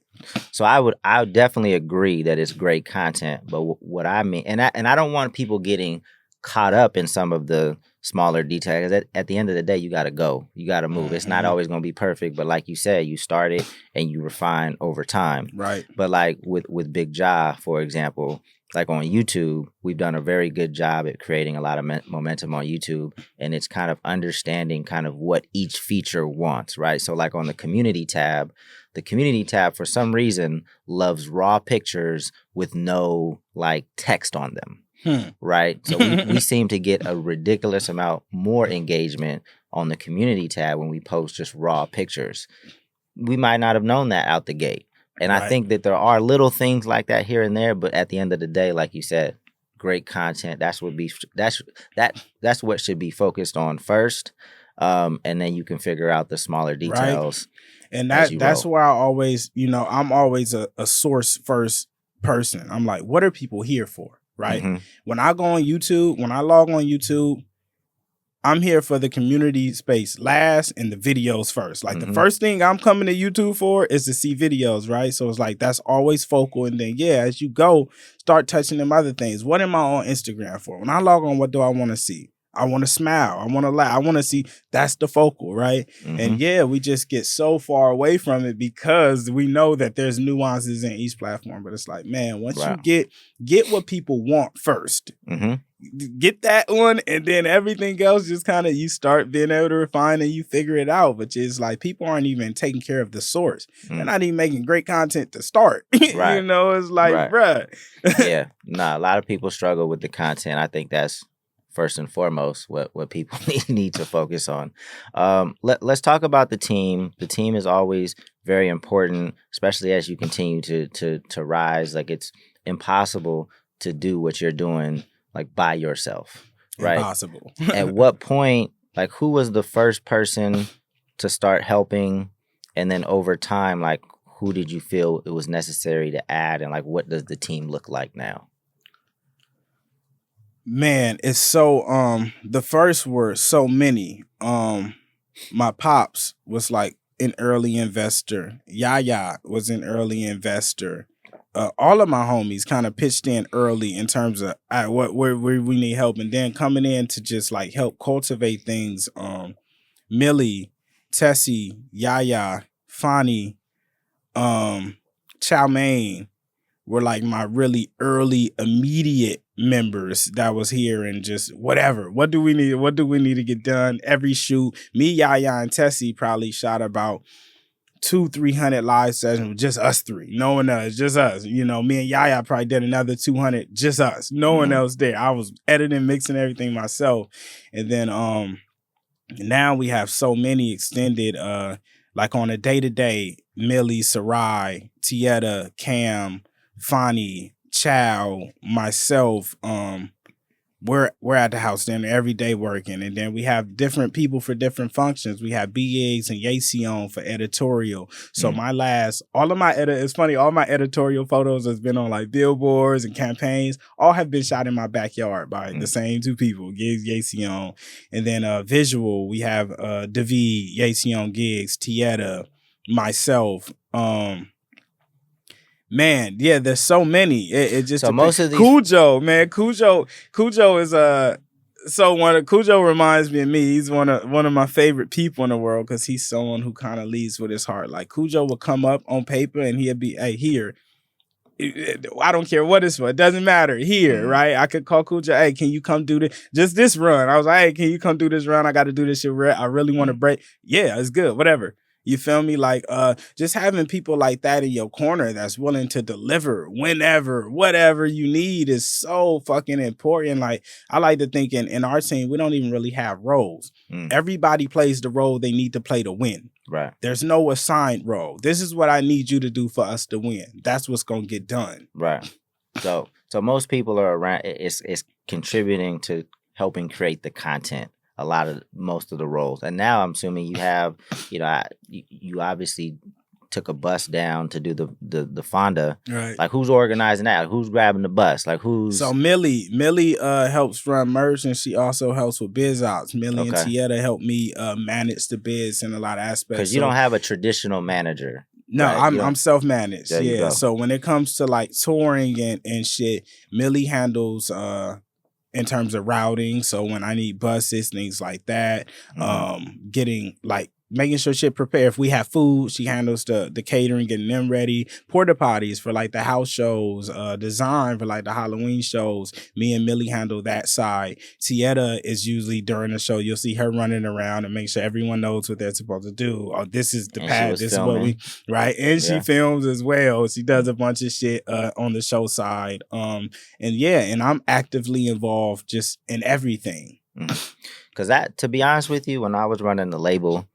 So I would definitely agree that it's great content, but what I mean, and I don't want people getting caught up in some of the smaller details. At the end of the day, you got to go, you got to move. Mm-hmm. It's not always going to be perfect, but like you said, you start it and you refine over time. Right. But like with Bigg Jah, for example, like on YouTube, we've done a very good job at creating a lot of momentum on YouTube, and it's kind of understanding kind of what each feature wants, right? So like on the community tab for some reason loves raw pictures with no like text on them, right? So we seem to get a ridiculous amount more engagement on the community tab when we post just raw pictures. We might not have known that out the gate. And I think that there are little things like that here and there, but at the end of the day, like you said, great content. That's what should be focused on first, and then you can figure out the smaller details. Right. And that's why I always, I'm always a source first person. I'm like, what are people here for, right? Mm-hmm. When I log on YouTube, I'm here for the community space last and the videos first. Like, the first thing I'm coming to YouTube for is to see videos, right? So it's like, that's always focal. And then, as you go, start touching them other things. What am I on Instagram for? When I log on, what do I want to see? I want to smile. I want to laugh. I want to see. That's the focal, right? Mm-hmm. And we just get so far away from it because we know that there's nuances in each platform. But it's like, man, once you get what people want first, get that one, and then everything else just kind of, you start being able to refine and you figure it out. But it's like, people aren't even taking care of the source. They're not even making great content to start. Right. It's like, bruh. A lot of people struggle with the content. I think that's first and foremost what people need to focus on. Let's talk about the team. The team is always very important, especially as you continue to rise. Like, it's impossible to do what you're doing like by yourself, right? Impossible. At what point, like, who was the first person to start helping? And then over time, like, who did you feel it was necessary to add? And like, what does the team look like now? Man, it's so, the first were so many. My pops was like an early investor. Yaya was an early investor. All of my homies kind of pitched in early in terms of where we need help, and then coming in to just like help cultivate things. Millie, Tessie, Yaya, Fani, Chow Mein were like my really early immediate members that was here, and just whatever. What do we need to get done? Every shoot. Me, Yaya, and Tessie probably shot about 200-300 live sessions with just us three. No one else, just us. You know, me and Yaya probably did another 200, just us. No one else there. I was editing, mixing everything myself. And then now we have so many extended, like on a day-to-day, Millie, Sarai, Tieta, Cam, Fani, Chow, myself, we're at the house then every day working, and then we have different people for different functions. We have Biggs and Yasion for editorial. So all my editorial photos has been on like billboards and campaigns. All have been shot in my backyard by the same two people, Giggs, Yasion, and then visual. We have David, Yasion, Giggs, Tieta, myself. Man, yeah, there's so many. It just so most of these Cujo, man, Cujo is Cujo reminds me of me. He's one of my favorite people in the world because he's someone who kind of leads with his heart. Like Cujo will come up on paper and he'll be, hey, here. I don't care what it's for. It doesn't matter. Here, right? I could call Cujo, hey, can you come do this run? I was like, hey, can you come do this run? I got to do this shit. I really want to break. Yeah, it's good. Whatever. You feel me? Like, just having people like that in your corner that's willing to deliver whenever, whatever you need is so fucking important. Like, I like to think in our team, we don't even really have roles. Everybody plays the role they need to play to win. Right. There's no assigned role. This is what I need you to do for us to win. That's what's going to get done. Right. So most people are around, it's contributing to helping create the content. Most of the roles. And now I'm assuming you have, you obviously took a bus down to do the Fonda. Right. Like who's organizing that? Who's grabbing the bus? Like who's... So Millie helps run merch, and she also helps with biz ops. Millie and Tieta help me manage the biz in a lot of aspects. Because you don't have a traditional manager. No, right? I'm self-managed. Yeah. So when it comes to like touring and shit, Millie handles in terms of routing. So when I need buses, things like that, getting like making sure shit prepared. If we have food, she handles the catering, getting them ready. Porta potties for like the house shows, design for like the Halloween shows. Me and Millie handle that side. Tieta is usually during the show, you'll see her running around and make sure everyone knows what they're supposed to do. Oh, this is the pad. This filming. Is what we, right? And she films as well. She does a bunch of shit on the show side. And I'm actively involved just in everything. Because that, to be honest with you, when I was running the label,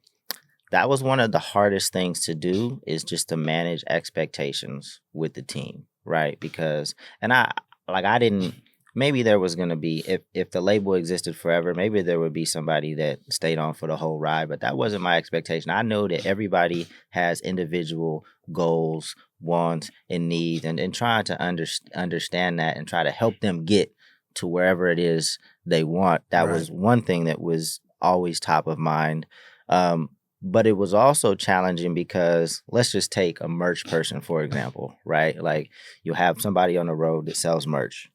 that was one of the hardest things to do, is just to manage expectations with the team, right? Because, maybe there was going to be, if the label existed forever, maybe there would be somebody that stayed on for the whole ride, but that wasn't my expectation. I know that everybody has individual goals, wants, and needs, and trying to understand that and try to help them get to wherever it is they want. That was one thing that was always top of mind. But it was also challenging because let's just take a merch person, for example, right? Like you have somebody on the road that sells merch.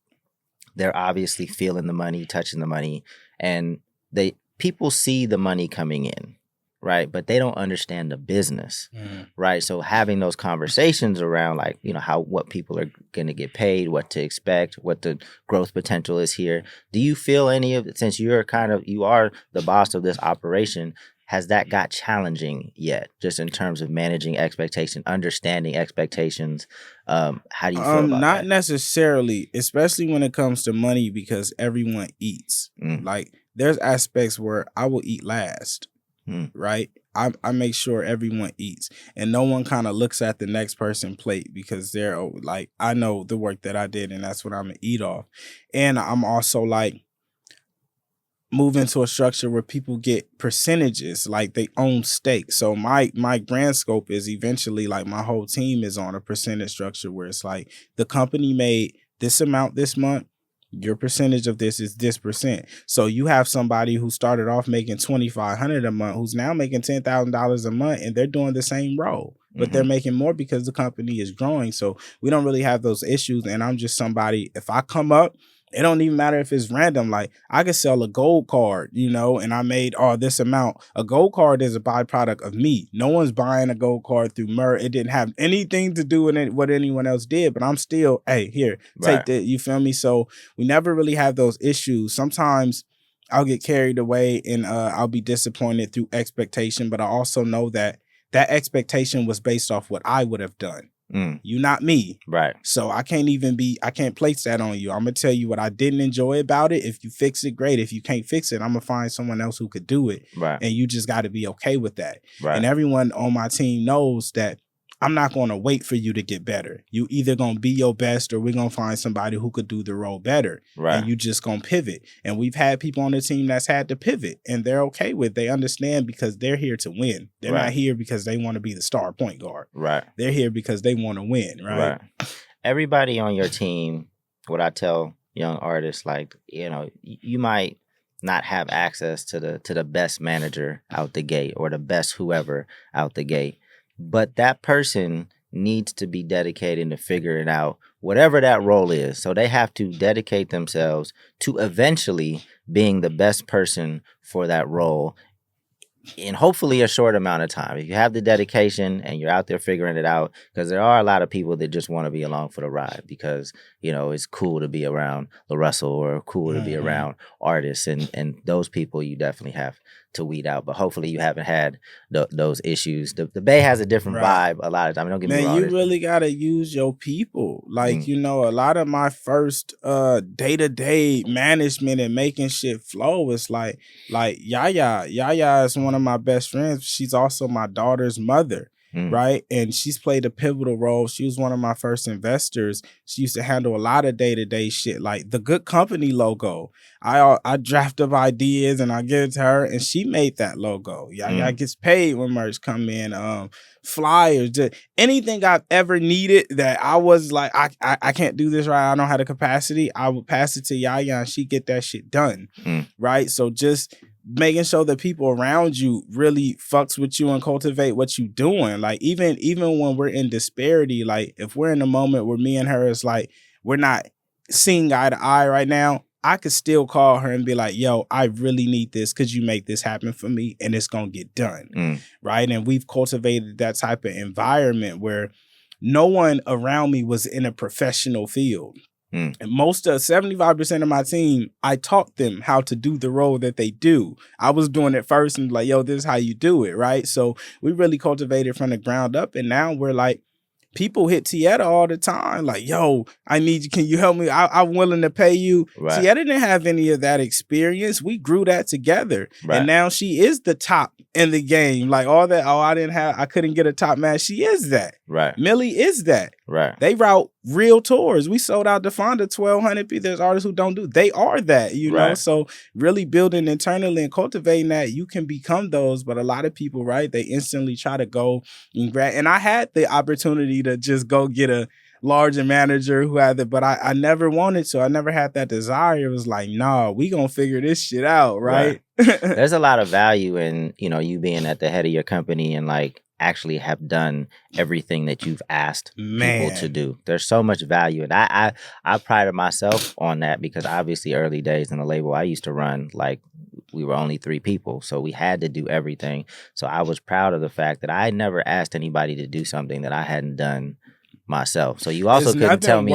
They're obviously feeling the money, touching the money, and people see the money coming in, right? But they don't understand the business, right? So having those conversations around like, what people are going to get paid, what to expect, what the growth potential is here. Do you feel any of it, since you are the boss of this operation, has that got challenging yet, just in terms of managing expectations, understanding expectations? How do you feel about not that? necessarily, especially when it comes to money, because everyone eats. Like there's aspects where I will eat last, right? I make sure everyone eats, and no one kind of looks at the next person's plate because they're like, I know the work that I did, and that's what I'm gonna eat off. And I'm also like, move into a structure where people get percentages, like they own stake. So my grand scope is eventually like my whole team is on a percentage structure where it's like the company made this amount this month, your percentage of this is this percent. So you have somebody who started off making $2,500 a month who's now making $10,000 a month, and they're doing the same role, but they're making more because the company is growing. So we don't really have those issues. And I'm just somebody, if I come up It don't even matter if it's random. Like I could sell a gold card, you know, and I made this amount. A gold card is a byproduct of me. No one's buying a gold card through It didn't have anything to do with what anyone else did, but I'm still, hey, here, take that. You feel me? So we never really have those issues. Sometimes I'll get carried away and I'll be disappointed through expectation, but I also know that expectation was based off what I would have done. You not me. Right. So I can't place that on you. I'm going to tell you what I didn't enjoy about it. If you fix it, great. If you can't fix it, I'm going to find someone else who could do it. Right. And you just got to be okay with that. Right. And everyone on my team knows that I'm not going to wait for you to get better. You either going to be your best or we're going to find somebody who could do the role better. Right. And you just going to pivot. And we've had people on the team that's had to pivot and they're okay with it. They understand because they're here to win. They're not here because they want to be the star point guard. Right. They're here because they want to win. Right. Everybody on your team, what I tell young artists, like, you know, you might not have access to the best manager out the gate or the best whoever out the gate. But that person needs to be dedicated to figuring out whatever that role is. So they have to dedicate themselves to eventually being the best person for that role in hopefully a short amount of time. If you have the dedication and you're out there figuring it out, because there are a lot of people that just want to be along for the ride because, you know, it's cool to be around LaRussell or cool to be around artists. And those people you definitely have to weed out. But hopefully you haven't had those issues. The Bay has a different vibe a lot of times. Don't get me wrong. You really got to use your people. Like, you know, a lot of my first day-to-day management and making shit flow is like Yaya. Yaya is one of my best friends. She's also my daughter's mother. Right. And she's played a pivotal role. She was one of my first investors. She used to handle a lot of day-to-day shit, like the Good Company logo. I draft up ideas and I give it to her and she made that logo. Yaya gets paid when merch come in. Flyers, anything I've ever needed that I was like, I can't do this right. I don't have the capacity. I would pass it to Yaya and she get that shit done. Right. So just making sure that people around you really fucks with you and cultivate what you doing. Like even when we're in disparity, like if we're in a moment where me and her is like, we're not seeing eye to eye right now, I could still call her and be like, yo, I really need this. Could you make this happen for me? And it's going to get done. Right. And we've cultivated that type of environment where no one around me was in a professional field. And most of 75% of my team, I taught them how to do the role that they do. I was doing it first and like, yo, this is how you do it. Right. So we really cultivated from the ground up. And now we're like, people hit Tieta all the time. Like, yo, I need you. Can you help me? I'm willing to pay you. Right. Tieta didn't have any of that experience. We grew that together. Right. And now she is the top in the game. Like all that. Oh, I couldn't get a top match. She is that. Right. Millie is that. Right. They route real tours. We sold out the Fonda 1,200 people. There's artists who don't do. They are that, you know? So really building internally and cultivating that, you can become those. But a lot of people, right, they instantly try to go and grab. And I had the opportunity to just go get a larger manager who had it, but I never wanted to. I never had that desire. It was like, nah, we gonna figure this shit out, right? There's a lot of value in, you know, you being at the head of your company and like actually have done everything that you've asked people to do. There's so much value. And I prided myself on that because obviously early days in the label, I used to run like we were only 3 people. So we had to do everything. So I was proud of the fact that I never asked anybody to do something that I hadn't done myself. So you also couldn't tell me.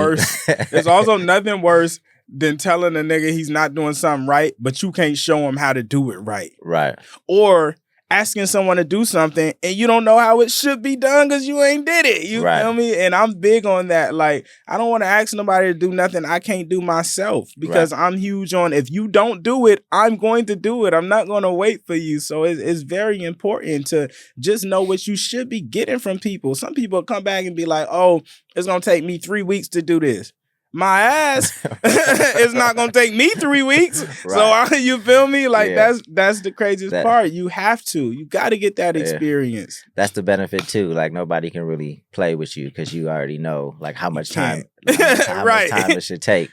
There's also nothing worse than telling a nigga he's not doing something right, but you can't show him how to do it right. Right. Or asking someone to do something and you don't know how it should be done because you ain't did it. You feel me? And I'm big on that. Like, I don't want to ask nobody to do nothing I can't do myself because I'm huge on if you don't do it, I'm going to do it. I'm not going to wait for you. So it's very important to just know what you should be getting from people. Some people come back and be like, oh, it's going to take me 3 weeks to do this. My ass, it's not gonna take me 3 weeks. So you feel me? Like that's the craziest part. You got to get that experience. That's the benefit too. Like nobody can really play with you because you already know like how much time, how much time it should take.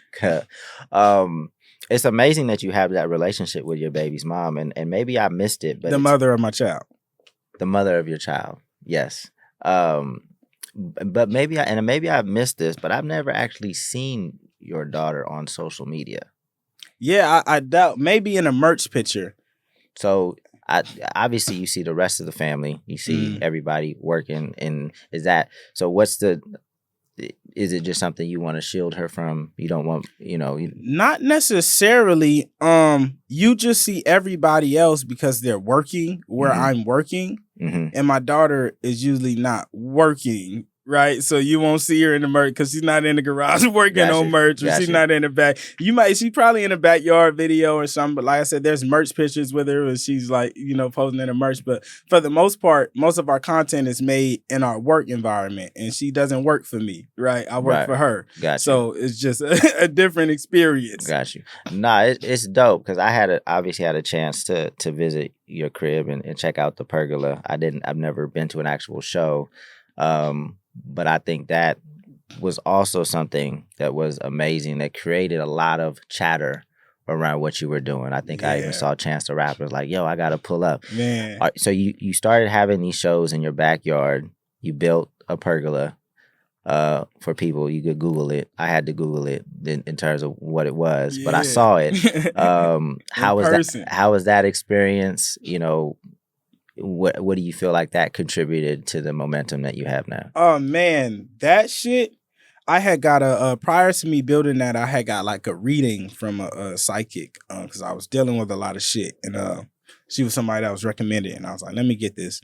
It's amazing that you have that relationship with your baby's mom, and maybe I missed it, but the mother of my child, the mother of your child, yes. But maybe I missed this, but I've never actually seen your daughter on social media? Yeah, I doubt maybe in a merch picture. So obviously you see the rest of the family, you see everybody working, and is it just something you want to shield her from? You don't want, Not necessarily. You just see everybody else because they're working where I'm working, and my daughter is usually not working. Right, so you won't see her in the merch because she's not in the garage working on merch, or she's not in the back. She's probably in the backyard video or something. But like I said, there's merch pictures with her, and she's like, posting in the merch. But for the most part, most of our content is made in our work environment, and she doesn't work for me. Right, I work for her. Gotcha. So it's just a different experience. Got you. Nah, it's dope because I obviously had a chance to visit your crib and check out the pergola. I've never been to an actual show. But I think that was also something that was amazing that created a lot of chatter around what you were doing. I think I even saw Chance the Rapper like, yo, I got to pull up. Man. So you started having these shows in your backyard. You built a pergola for people. You could Google it. I had to Google it in terms of what it was, but I saw it. How was that experience? What do you feel like that contributed to the momentum that you have now? Oh man, that shit. I had got prior to me building that, I had got like a reading from a psychic because I was dealing with a lot of shit, and she was somebody that was recommended, and I was like, let me get this.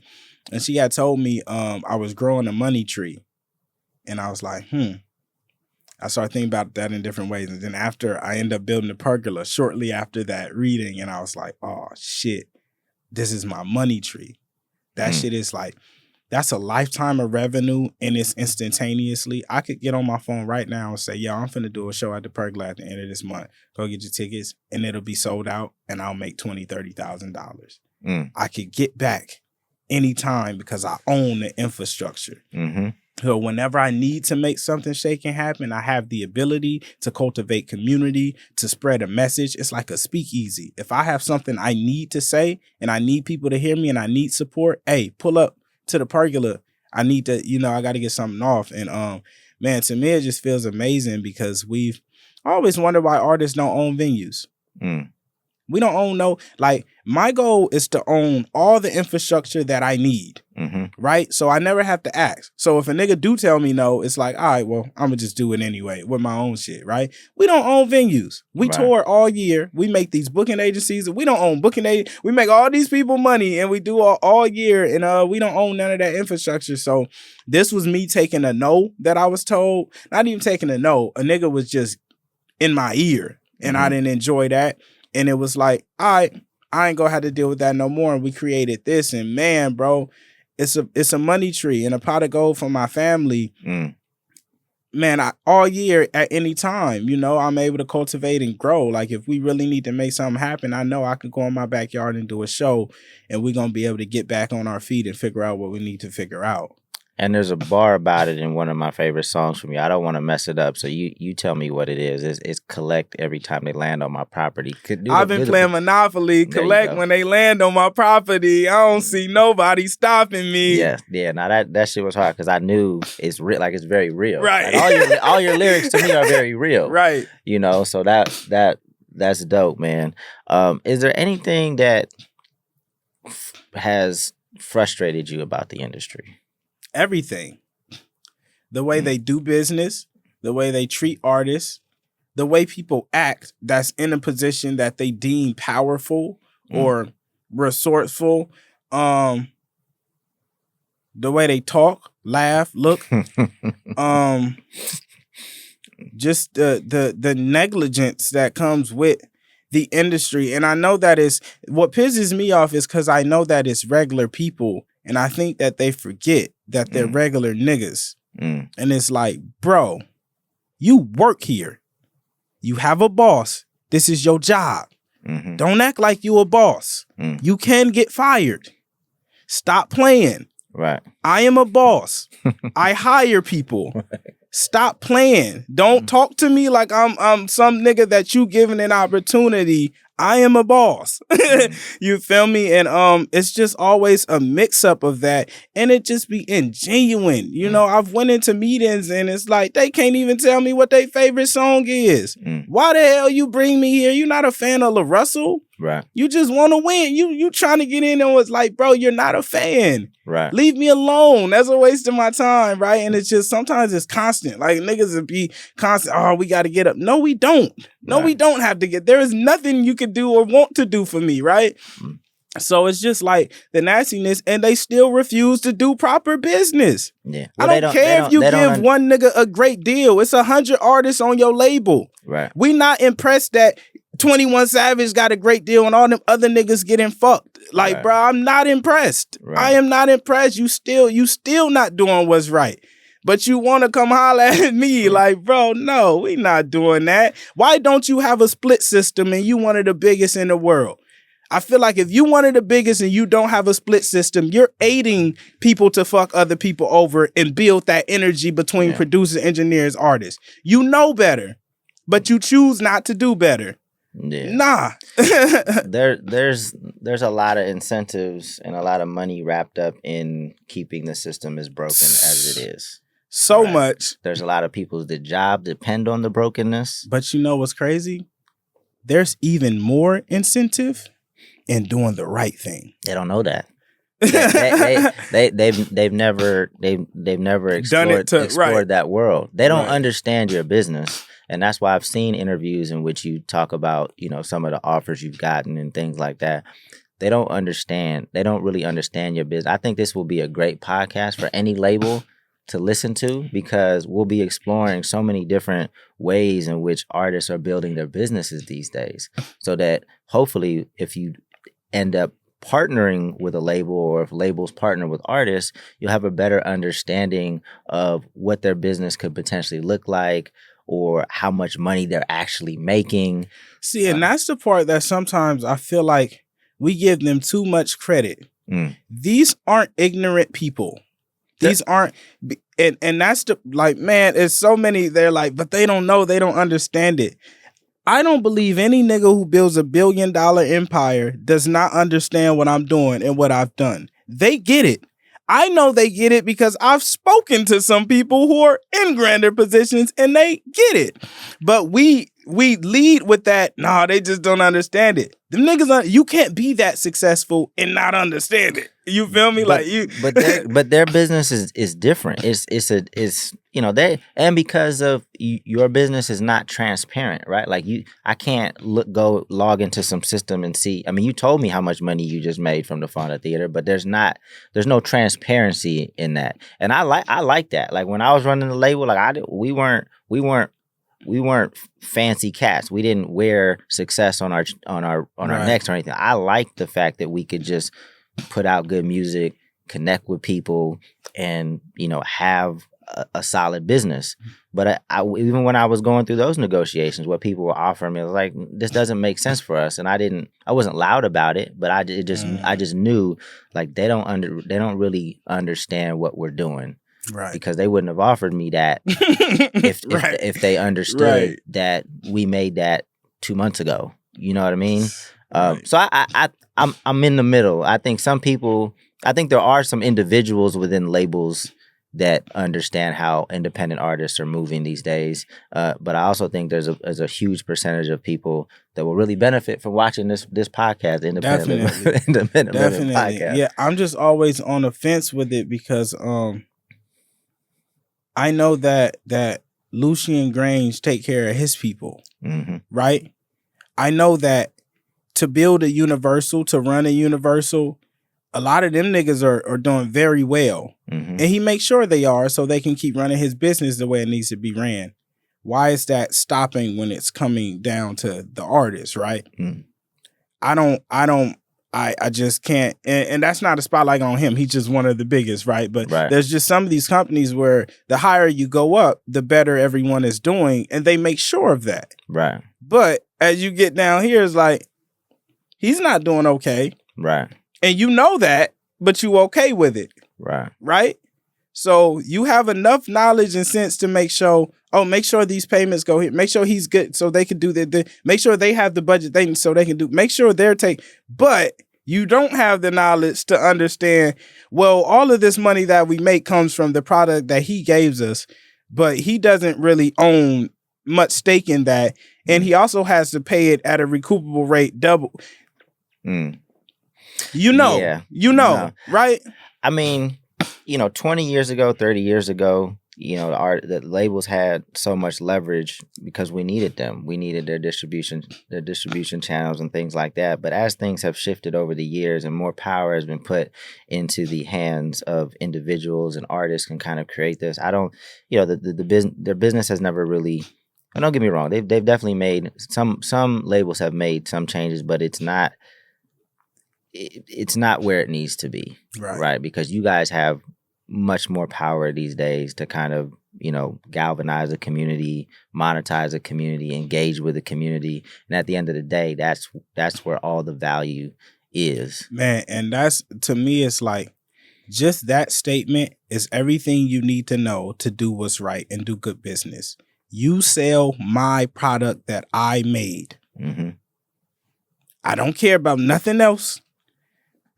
And she had told me I was growing a money tree, and I was like, I started thinking about that in different ways, and then after I ended up building the pergola shortly after that reading, and I was like, oh shit. This is my money tree. That shit is like, that's a lifetime of revenue, and it's instantaneously. I could get on my phone right now and say, yo, I'm finna do a show at the pergola at the end of this month. Go get your tickets, and it'll be sold out, and I'll make $20,000, $30,000. I could get back anytime because I own the infrastructure. So whenever I need to make something shake and happen, I have the ability to cultivate community, to spread a message. It's like a speakeasy. If I have something I need to say and I need people to hear me and I need support, hey, pull up to the pergola. I need to, I got to get something off. And man, to me, it just feels amazing because I always wonder why artists don't own venues. We don't own my goal is to own all the infrastructure that I need, right? So I never have to ask. So if a nigga do tell me no, it's like, all right, well, I'm going to just do it anyway with my own shit, right? We don't own venues. We tour all year. We make these booking agencies. We don't own booking agencies. We make all these people money and we do all year, and we don't own none of that infrastructure. So this was me taking a no that I was told. Not even taking a no. A nigga was just in my ear, and I didn't enjoy that. And it was like, all right, I ain't gonna have to deal with that no more. And we created this, and man, bro, it's a money tree and a pot of gold for my family. Man, all year at any time, I'm able to cultivate and grow. Like if we really need to make something happen, I know I can go in my backyard and do a show, and we're gonna be able to get back on our feet and figure out what we need to figure out. And there's a bar about it in one of my favorite songs from you. I don't want to mess it up, so you tell me what it is. It's collect every time they land on my property. I've been playing Monopoly. Collect when they land on my property. I don't see nobody stopping me. Yeah. Now that shit was hard because I knew it's it's very real. Right. Like all your lyrics to me are very real. Right. So that's dope, man. Is there anything that has frustrated you about the industry? Everything. The way they do business, the way they treat artists, the way people act that's in a position that they deem powerful or resourceful, the way they talk, laugh, look, just the negligence that comes with the industry. And I know that what pisses me off is because I know that it's regular people, and I think that they forget that they're regular niggas. And it's like, bro, you work here. You have a boss. This is your job. Don't act like you a boss. You can get fired. Stop playing. Right. I am a boss. I hire people. Stop playing. Don't talk to me like I'm some nigga that you giving an opportunity. I am a boss. You feel me? And it's just always a mix up of that, and it just be ingenuine. You know, I've went into meetings and it's like they can't even tell me what their favorite song is. Why the hell you bring me here? You're not a fan of LaRussell. Right. You just want to win. You trying to get in and was like, bro, you're not a fan. Right. Leave me alone. That's a waste of my time, right? And it's just sometimes it's constant. Like niggas would be constant. Oh, we got to get up. No, we don't. No, we don't have to get. There is nothing you can do or want to do for me, right? So it's just like the nastiness, and they still refuse to do proper business. Yeah, well, I don't care if you give one nigga a great deal. It's 100 artists on your label. Right. We not impressed that 21 Savage got a great deal and all them other niggas getting fucked. Like, bro, I'm not impressed. Right. I am not impressed. You still not doing what's right. But you want to come holler at me like, bro, no, we not doing that. Why don't you have a split system and you one of the biggest in the world? I feel like if you one of the biggest and you don't have a split system, you're aiding people to fuck other people over and build that energy between producers, engineers, artists. You know better, but you choose not to do better. Yeah. Nah. There's a lot of incentives and a lot of money wrapped up in keeping the system as broken as it is. So much. There's a lot of people's job depend on the brokenness. But you know what's crazy? There's even more incentive in doing the right thing. They don't know that. They've never explored that world. They don't understand your business. And that's why I've seen interviews in which you talk about, you know, some of the offers you've gotten and things like that. They don't understand. They don't really understand your business. I think this will be a great podcast for any label to listen to, because we'll be exploring so many different ways in which artists are building their businesses these days. So that hopefully if you end up partnering with a label, or if labels partner with artists, you'll have a better understanding of what their business could potentially look like, or how much money they're actually making. See, and that's the part that sometimes I feel like we give them too much credit. These aren't ignorant people. These aren't, and that's the, like, man, it's so many, they're like, but they don't know, they don't understand it. I don't believe any nigga who builds $1 billion empire does not understand what I'm doing and what I've done. They get it. I know they get it because I've spoken to some people who are in grander positions and they get it. But we lead with that, nah, they just don't understand it. Them niggas, you can't be that successful and not understand it. You feel me? But their business is different. It's you know, and because of your business is not transparent, right? Like I can't go log into some system and see. I mean, you told me how much money you just made from the Fauna Theater, but there's no transparency in that. And I like that. Like when I was running the label, like we weren't fancy cats. We didn't wear success on our necks or anything. I like the fact that we could just put out good music, connect with people, and, you know, have a solid business. But I even when I was going through those negotiations, what people were offering me, I was like, this doesn't make sense for us. And I wasn't loud about it, but I just knew, like, they don't really understand what we're doing. Right. Because they wouldn't have offered me that if they understood that we made that 2 months ago. You know what I mean? So I'm in the middle. I think there are some individuals within labels that understand how independent artists are moving these days. But I also think there's a huge percentage of people that will really benefit from watching this podcast, independent podcast. Yeah, I'm just always on the fence with it because I know that Lucian Grange take care of his people, right? I know that to build a Universal, to run a Universal, a lot of them niggas are doing very well. And he makes sure they are so they can keep running his business the way it needs to be ran. Why is that stopping when it's coming down to the artist, right? I just can't, and that's not a spotlight on him. He's just one of the biggest, right? But there's just some of these companies where the higher you go up, the better everyone is doing, and they make sure of that. Right. But as you get down here, it's like, he's not doing okay. Right. And you know that, but you okay with it. Right. Right? So you have enough knowledge and sense to make sure these payments go here. Make sure he's good so they can do make sure they have the budget they so they can do. Make sure they're but you don't have the knowledge to understand, well, all of this money that we make comes from the product that he gives us, but he doesn't really own much stake in that. And he also has to pay it at a recoupable rate double. Right? I mean, 20 years ago, 30 years ago, the labels had so much leverage because we needed them. We needed their distribution channels and things like that. But as things have shifted over the years and more power has been put into the hands of individuals and artists can kind of create this, I don't, their business has never really, and don't get me wrong, they've definitely made some labels have made some changes, but it's not where it needs to be, right? Because you guys have much more power these days to kind of, galvanize a community, monetize a community, engage with a community. And at the end of the day, that's where all the value is. Man, and that's, to me, it's like, just that statement is everything you need to know to do what's right and do good business. You sell my product that I made. Mm-hmm. I don't care about nothing else.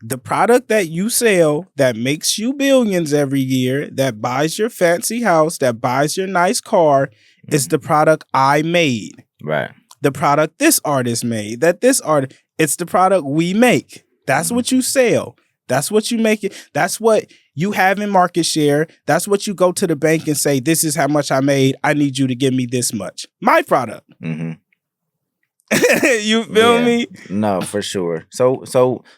The product that you sell that makes you billions every year, that buys your fancy house, that buys your nice car, is the product I made. Right. The product this artist made, it's the product we make. That's what you sell. That's what you make it. That's what you have in market share. That's what you go to the bank and say, this is how much I made. I need you to give me this much. My product. Mm-hmm. You feel me? No, for sure. So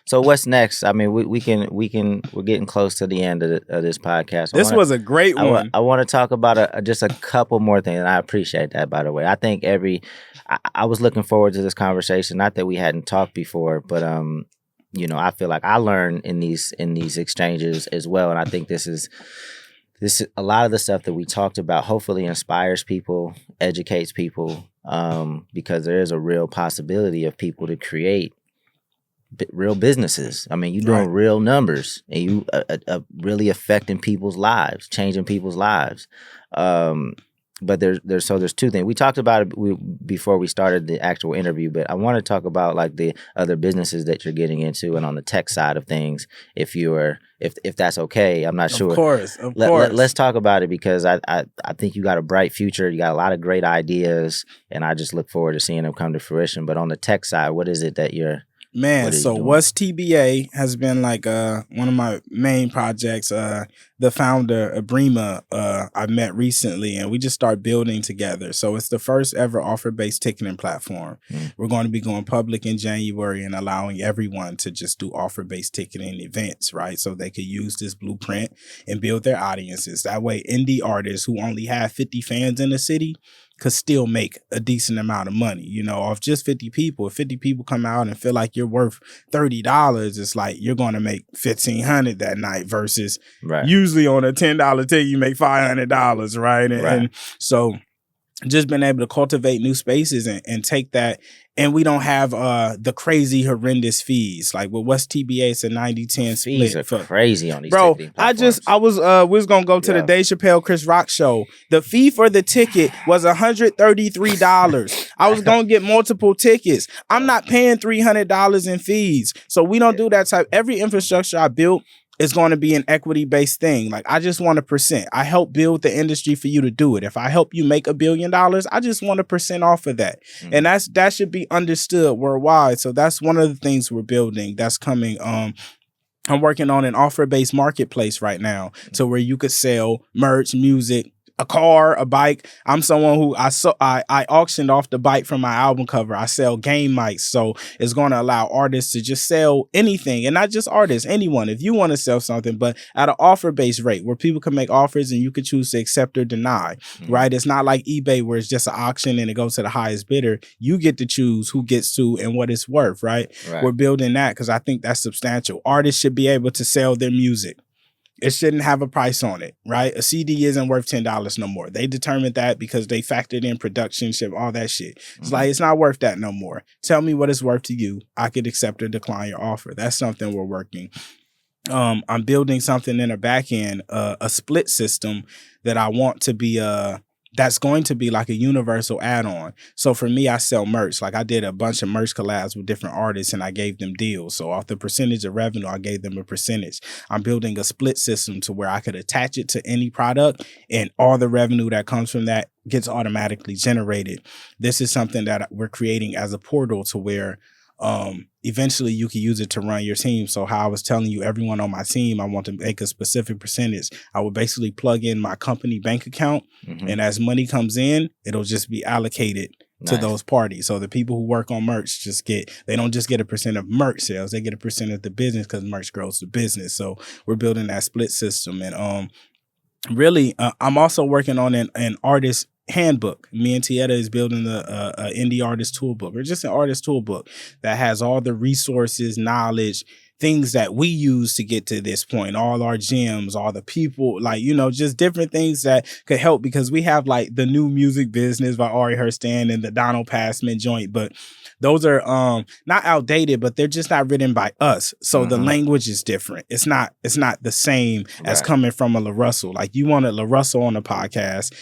what's next? I mean, we're getting close to the end of this podcast. This was a great one. I want to talk about just a couple more things, and I appreciate that, by the way. I think I was looking forward to this conversation. Not that we hadn't talked before, but I feel like I learned in these exchanges as well, and I think this is a lot of the stuff that we talked about hopefully inspires people, educates people, because there is a real possibility of people to create real businesses. I mean, you're doing real numbers, and you really affecting people's lives, changing people's lives. But there's two things. We talked about it before we started the actual interview, but I want to talk about like the other businesses that you're getting into and on the tech side of things, if that's okay. I'm not sure. Of course. Let's talk about it, because I think you got a bright future. You got a lot of great ideas, and I just look forward to seeing them come to fruition. But on the tech side, what is it that you're... Man, so What's TBA has been like one of my main projects. The founder, Abrima, I met recently, and we just started building together. So it's the first ever offer-based ticketing platform. We're going to be going public in January and allowing everyone to just do offer-based ticketing events, right? So they could use this blueprint and build their audiences. That way, indie artists who only have 50 fans in the city could still make a decent amount of money, off just 50 people. If 50 people come out and feel like you're worth $30, it's like you're going to make $1,500 that night versus usually on a $10 ticket, you make $500, right? And so just been able to cultivate new spaces and take that. And we don't have the crazy, horrendous fees. Like with West TBA, it's a 90-10 split. Fees are crazy on these bro, we was going to go to the Dave Chappelle Chris Rock show. The fee for the ticket was $133. I was going to get multiple tickets. I'm not paying $300 in fees. So we don't do that type. Every infrastructure I built is going to be an equity-based thing. Like, I just want a percent. I help build the industry for you to do it. If I help you make $1 billion, I just want a percent off of that. And that should be understood worldwide. So that's one of the things we're building that's coming. I'm working on an offer-based marketplace right now, to where you could sell merch, music, a car, a bike. I'm someone who I auctioned off the bike from my album cover. I sell game mics. So it's going to allow artists to just sell anything, and not just artists, anyone. If you want to sell something, but at an offer-based rate where people can make offers and you can choose to accept or deny, right? It's not like eBay where it's just an auction and it goes to the highest bidder. You get to choose who gets to and what it's worth, right? We're building that because I think that's substantial. Artists should be able to sell their music. It shouldn't have a price on it, right? A CD isn't worth $10 no more. They determined that because they factored in production, ship, all that shit. It's like, it's not worth that no more. Tell me what it's worth to you. I could accept or decline your offer. That's something we're working. I'm building something in the back end, a split system that I want to be that's going to be like a universal add-on. So for me, I sell merch. Like I did a bunch of merch collabs with different artists and I gave them deals. So off the percentage of revenue, I gave them a percentage. I'm building a split system to where I could attach it to any product and all the revenue that comes from that gets automatically generated. This is something that we're creating as a portal to where eventually you can use it to run your team. So how I was telling you, everyone on my team, I want to make a specific percentage. I would basically plug in my company bank account, and as money comes in, it'll just be allocated to those parties. So the people who work on merch they don't just get a percent of merch sales, they get a percent of the business because merch grows the business. So we're building that split system. And really, I'm also working on an artist handbook. Me and Tieta is building the indie artist toolbook, or just an artist toolbook that has all the resources, knowledge, things that we use to get to this point, all our gems, all the people, like, just different things that could help, because we have like the New Music Business by Ari Hurstan and the Donald Passman joint, but those are not outdated, but they're just not written by us. So the language is different. It's not the same as coming from a LaRussell. Like you wanted LaRussell on the podcast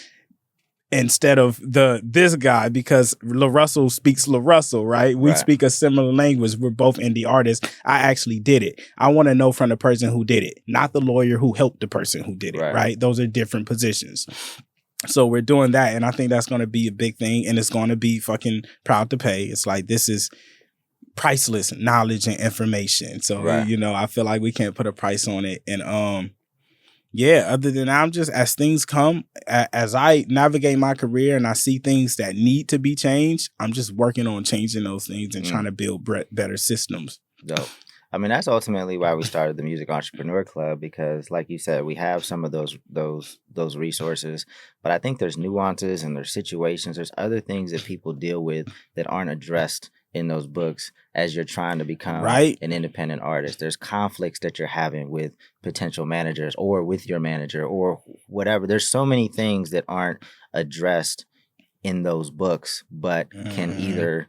instead of this guy, because LaRussell speaks LaRussell, right? We speak a similar language. We're both indie artists. I actually did it. I want to know from the person who did it, not the lawyer who helped the person who did it, right? Those are different positions. So we're doing that, and I think that's going to be a big thing, and it's going to be fucking proud to pay. It's like, this is priceless knowledge and information. So, I feel like we can't put a price on it. And other than that, I'm just, as things come, as I navigate my career and I see things that need to be changed, I'm just working on changing those things and trying to build better systems. Dope. I mean, that's ultimately why we started the Music Entrepreneur Club, because like you said, we have some of those resources, but I think there's nuances and there's situations, there's other things that people deal with that aren't addressed in those books as you're trying to become an independent artist. There's conflicts that you're having with potential managers or with your manager or whatever. There's so many things that aren't addressed in those books, but can either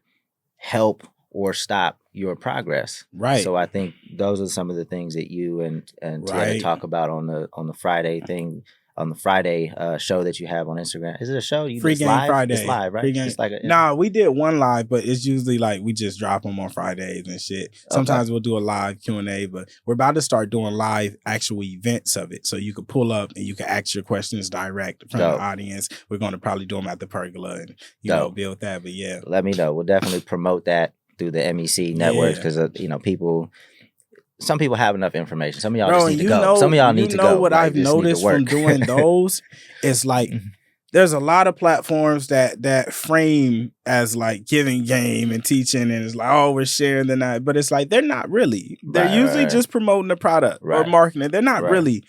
help or stop your progress. Right. So I think those are some of the things that you and Tieta talk about on the Friday thing, on the Friday show that you have on Instagram. Is it a show? Free Game live? Friday. It's live, right? It's like we did one live, but it's usually like we just drop them on Fridays and shit. Sometimes we'll do a live Q&A, but we're about to start doing live actual events of it. So you can pull up and you can ask your questions direct from the audience. We're going to probably do them at the Pergola and, build that. But yeah. Let me know. We'll definitely promote that through the MEC networks, because, some people have enough information. Some of y'all just need to go. Some of y'all need to go. What I've noticed from doing those is like, there's a lot of platforms that frame as like giving game and teaching, and it's like, oh, we're sharing the night, but it's like, they're not really. They're usually just promoting the product or marketing. They're not really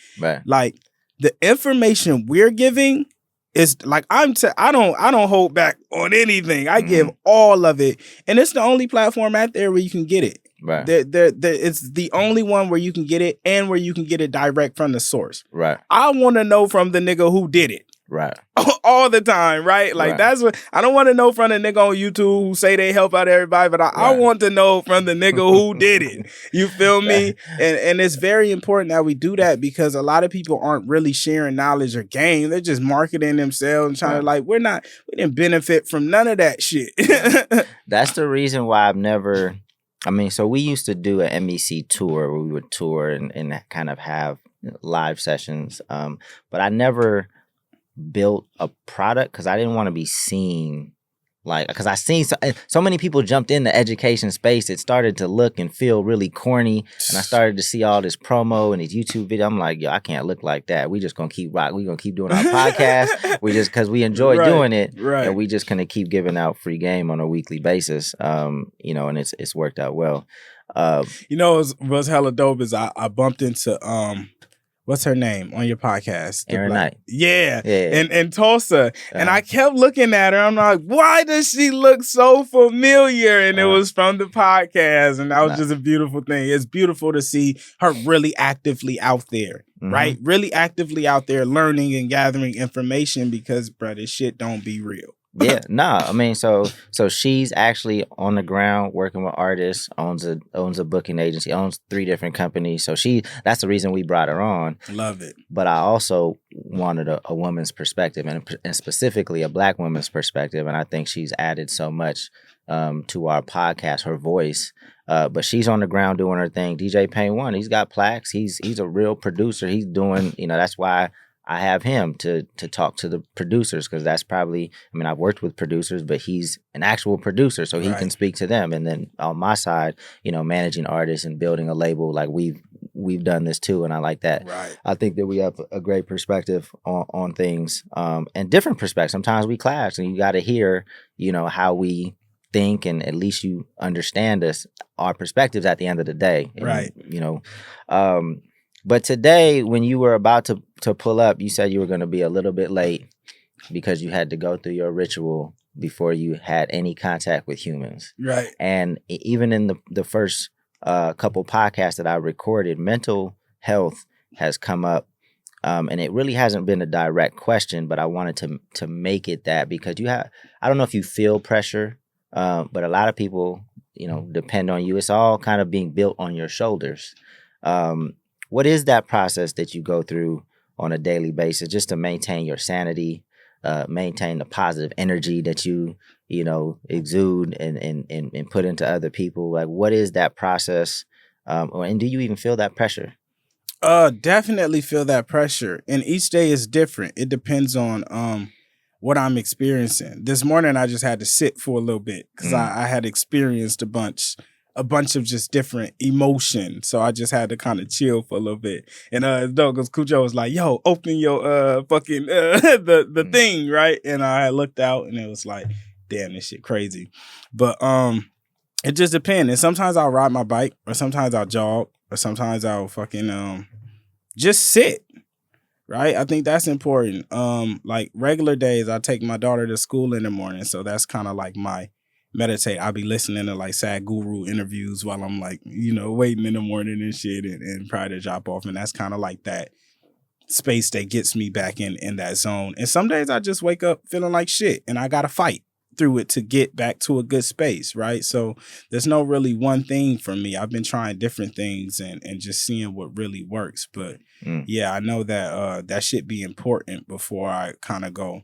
like the information we're giving. It's like, I don't hold back on anything. I give all of it, and it's the only platform out there where you can get it. Right. It's the only one where you can get it, and where you can get it direct from the source. Right. I want to know from the nigga who did it. Right. All the time, right? Like that's what I don't want to know from the nigga on YouTube who say they help out everybody, but I want to know from the nigga who did it. You feel me? And it's very important that we do that, because a lot of people aren't really sharing knowledge or game. They're just marketing themselves and trying to like, we didn't benefit from none of that shit. That's the reason why I've never, so we used to do an MEC tour where we would tour and kind of have live sessions. But I never built a product because I didn't want to be seen because I seen so many people jumped in the education space. It started to look and feel really corny, and I started to see all this promo and these YouTube videos. I'm like, yo, I can't look like that. We just gonna keep rock. We gonna keep doing our podcast. We just, because we enjoy doing it, and we just gonna keep giving out free game on a weekly basis. And it's worked out well. What's hella dope is I bumped into what's her name on your podcast? Aaron Knight. Yeah. In Tulsa. And I kept looking at her. I'm like, why does she look so familiar? And it was from the podcast. And that was just a beautiful thing. It's beautiful to see her really actively out there, right? Really actively out there learning and gathering information, because, bro, this shit don't be real. Yeah, no, I mean, so she's actually on the ground working with artists, owns a booking agency, owns 3 different companies. So that's the reason we brought her on. Love it. But I also wanted a woman's perspective, and specifically a Black woman's perspective. And I think she's added so much to our podcast, her voice. But she's on the ground doing her thing. DJ Pain One, he's got plaques. He's a real producer. He's doing, that's why I have him to talk to the producers, because that's probably, I've worked with producers, but he's an actual producer, so he can speak to them. And then on my side, managing artists and building a label, like we've done this too, and I like that. Right. I think that we have a great perspective on things, and different perspectives. Sometimes we clash, and you got to hear, how we think, and at least you understand our perspectives at the end of the day. And, right. But today, when you were about to pull up, you said you were going to be a little bit late because you had to go through your ritual before you had any contact with humans. Right. And even in the first couple podcasts that I recorded, mental health has come up. And it really hasn't been a direct question, but I wanted to make it that, because I don't know if you feel pressure, but a lot of people, depend on you. It's all kind of being built on your shoulders. What is that process that you go through on a daily basis just to maintain your sanity, maintain the positive energy that you exude and put into other people? Like, what is that process? And do you even feel that pressure? Definitely feel that pressure. And each day is different. It depends on what I'm experiencing. This morning, I just had to sit for a little bit because I had experienced a bunch of just different emotion. So I just had to kind of chill for a little bit. And because Cujo was like, yo, open your fucking the thing, right? And I looked out and it was like, damn, this shit crazy. But it just depends. And sometimes I'll ride my bike, or sometimes I'll jog, or sometimes I'll fucking just sit. Right? I think that's important. Like regular days, I take my daughter to school in the morning. So that's kind of like my meditate. I'll be listening to like Sadhguru interviews while I'm like, waiting in the morning and shit, and try to drop off. And that's kind of like that space that gets me back in that zone. And some days I just wake up feeling like shit and I got to fight through it to get back to a good space. Right. So there's no really one thing for me. I've been trying different things and just seeing what really works. But yeah, I know that that should be important before I kind of go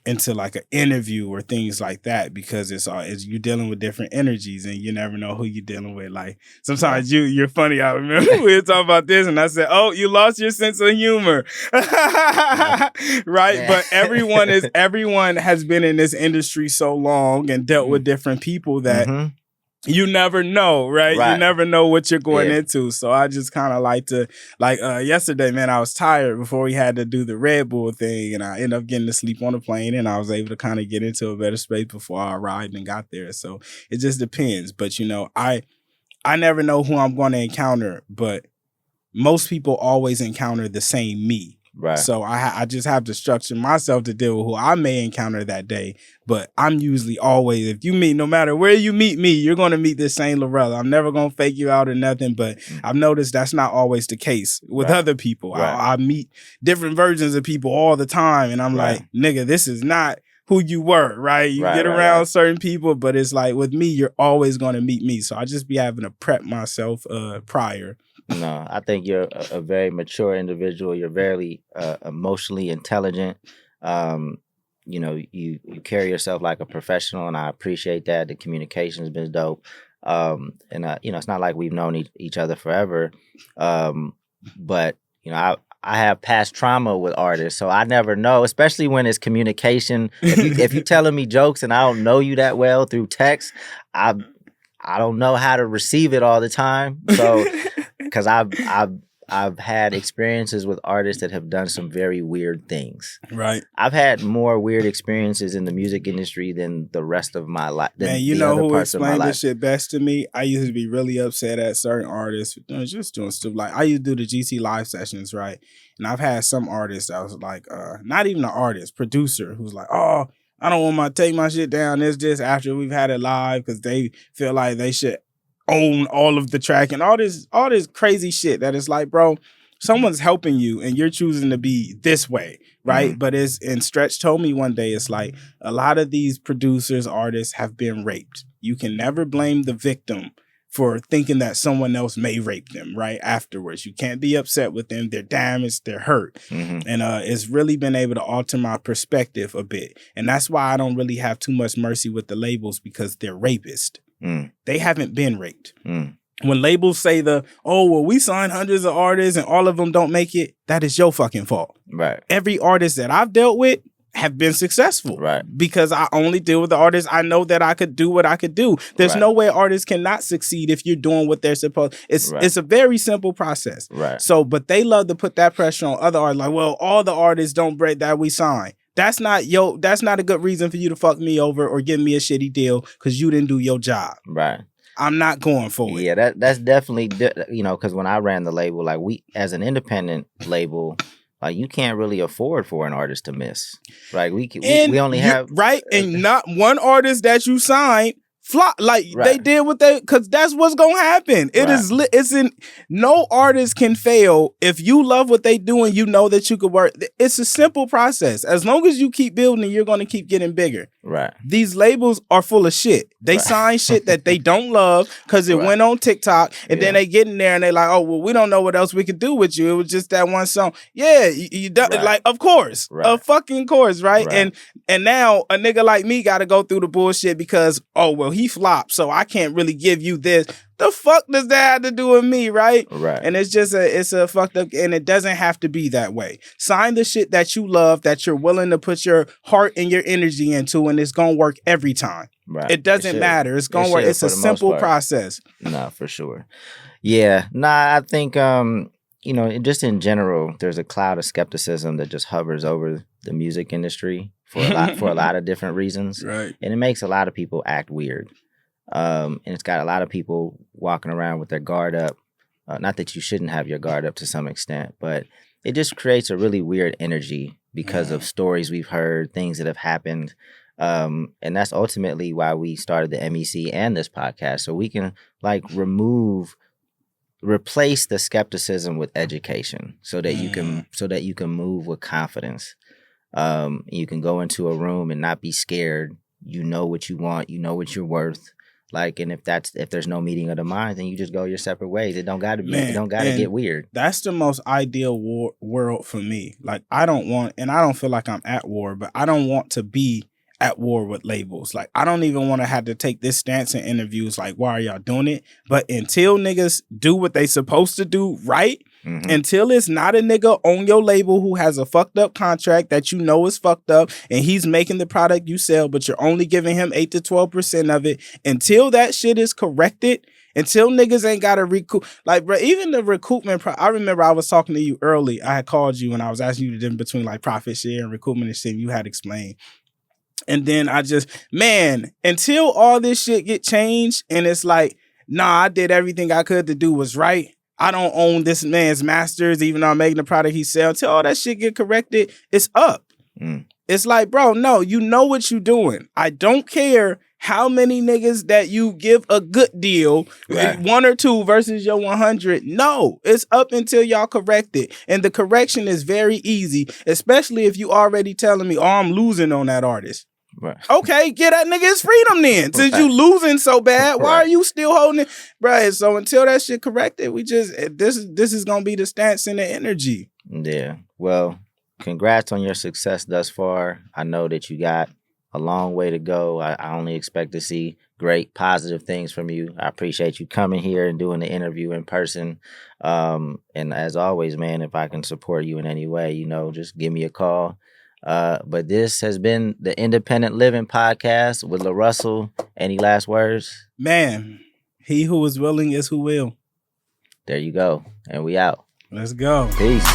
into like an interview or things like that, because it's you're dealing with different energies and you never know who you're dealing with. Like sometimes you're funny. I remember we were talking about this and I said, oh, you lost your sense of humor. Right. Yeah. But everyone has been in this industry so long and dealt with different people that you never know, right? You never know what you're going into. So I just kind of like to, yesterday, man, I was tired before we had to do the Red Bull thing, and I ended up getting to sleep on the plane, and I was able to kind of get into a better space before I arrived and got there. So it just depends. But, I never know who I'm going to encounter, but most people always encounter the same me. Right. So I just have to structure myself to deal with who I may encounter that day. But I'm usually always, if you meet, no matter where you meet me, you're going to meet this same LaRussell. I'm never going to fake you out or nothing. But I've noticed that's not always the case with other people. I meet different versions of people all the time. And I'm like, nigga, this is not who you were, right? You get around certain people, but it's like with me, you're always going to meet me. So I just be having to prep myself prior. No, I think you're a very mature individual. You're very emotionally intelligent. You carry yourself like a professional, and I appreciate that. The communication has been dope. It's not like we've known each other forever. But I have past trauma with artists, so I never know, especially when it's communication. If you're telling me jokes and I don't know you that well through text, I don't know how to receive it all the time. So, because I've had experiences with artists that have done some very weird things. Right. I've had more weird experiences in the music industry than the rest of my life. Man, you know who explained this shit best to me? I used to be really upset at certain artists just doing stuff. Like I used to do the GT live sessions, right? And I've had some artists that was like, not even an artist, producer, who's like, oh, I don't want to take my shit down. It's just after we've had it live because they feel like they should own all of the track and all this crazy shit that is like, bro, Someone's helping you and you're choosing to be this way, right? But and Stretch told me one day, it's like a lot of these producers, artists have been raped. You can never blame the victim for thinking that someone else may rape them, right? Afterwards, you can't be upset with them. They're damaged, they're hurt. And it's really been able to alter my perspective a bit. And that's why I don't really have too much mercy with the labels, because they're rapists. They haven't been raped. When labels say we sign hundreds of artists and all of them don't make it, that is your fucking fault. Right. Every artist that I've dealt with have been successful. Right. Because I only deal with the artists I know that I could do what I could do. There's no way artists cannot succeed if you're doing what they're supposed. It's a very simple process. Right. So, but they love to put that pressure on other artists, like, well, all the artists don't break that we sign. That's not a good reason for you to fuck me over or give me a shitty deal because you didn't do your job. Right. I'm not going for it. Yeah, that's definitely, because when I ran the label, like we, as an independent label, like you can't really afford for an artist to miss. Right? We only have and not one artist that you signed flop. Like they did what because that's what's gonna happen. No artist can fail if you love what they do and you know that you could work. It's a simple process. As long as you keep building, you're gonna keep getting bigger. Right. These labels are full of shit. They sign shit that they don't love because it went on TikTok, and then they get in there and they like, oh well, we don't know what else we could do with you. It was just that one song. Yeah, you like, of course, of fucking course, right? And now a nigga like me got to go through the bullshit because he flopped, so I can't really give you this. The fuck does that have to do with me, right? Right. And it's just it's a fucked up, and it doesn't have to be that way. Sign the shit that you love, that you're willing to put your heart and your energy into, and it's gonna work every time. Right. It doesn't matter. It's gonna work. It's a simple process. No, for sure. Yeah. Nah, I think just in general, there's a cloud of skepticism that just hovers over the music industry for a lot of different reasons. Right. And it makes a lot of people act weird. And it's got a lot of people walking around with their guard up. Not that you shouldn't have your guard up to some extent, but it just creates a really weird energy because of stories we've heard, things that have happened. And that's ultimately why we started the MEC and this podcast, so we can replace the skepticism with education, so that you can move with confidence. You can go into a room and not be scared. You know what you want. You know what you're worth. Like, and if there's no meeting of the minds, then you just go your separate ways. It don't gotta get weird. That's the most ideal world for me. Like, I don't feel like I'm at war, but I don't want to be at war with labels. Like, I don't even want to have to take this stance in interviews like, why are y'all doing it? But until niggas do what they supposed to do right, until it's not a nigga on your label who has a fucked up contract that you know is fucked up and he's making the product you sell, but you're only giving him 8 to 12% of it, until that shit is corrected, until niggas ain't got to recoup. Like, bro, even the recoupment, I remember I was talking to you early. I had called you and I was asking you the difference between like profit share and recoupment and shit, and you had explained. And then until all this shit get changed and it's like, nah, I did everything I could to do was right. I don't own this man's masters, even though I'm making the product he sells. Until all that shit get corrected, it's up. It's like, bro, no, you know what you're doing. I don't care how many niggas that you give a good deal, one or two versus your 100. No, it's up until y'all correct it. And the correction is very easy, especially if you already telling me, I'm losing on that artist. Right. Okay, get that nigga his freedom then. Since you losing so bad, why are you still holding it? Right. So until that shit corrected, this is gonna be the stance and the energy. Yeah. Well, congrats on your success thus far. I know that you got a long way to go. I only expect to see great positive things from you. I appreciate you coming here and doing the interview in person. And as always, man, if I can support you in any way, just give me a call. But this has been the Independent Living Podcast with LaRussell. Any last words? Man, he who is willing is who will. There you go. And we out. Let's go. Peace.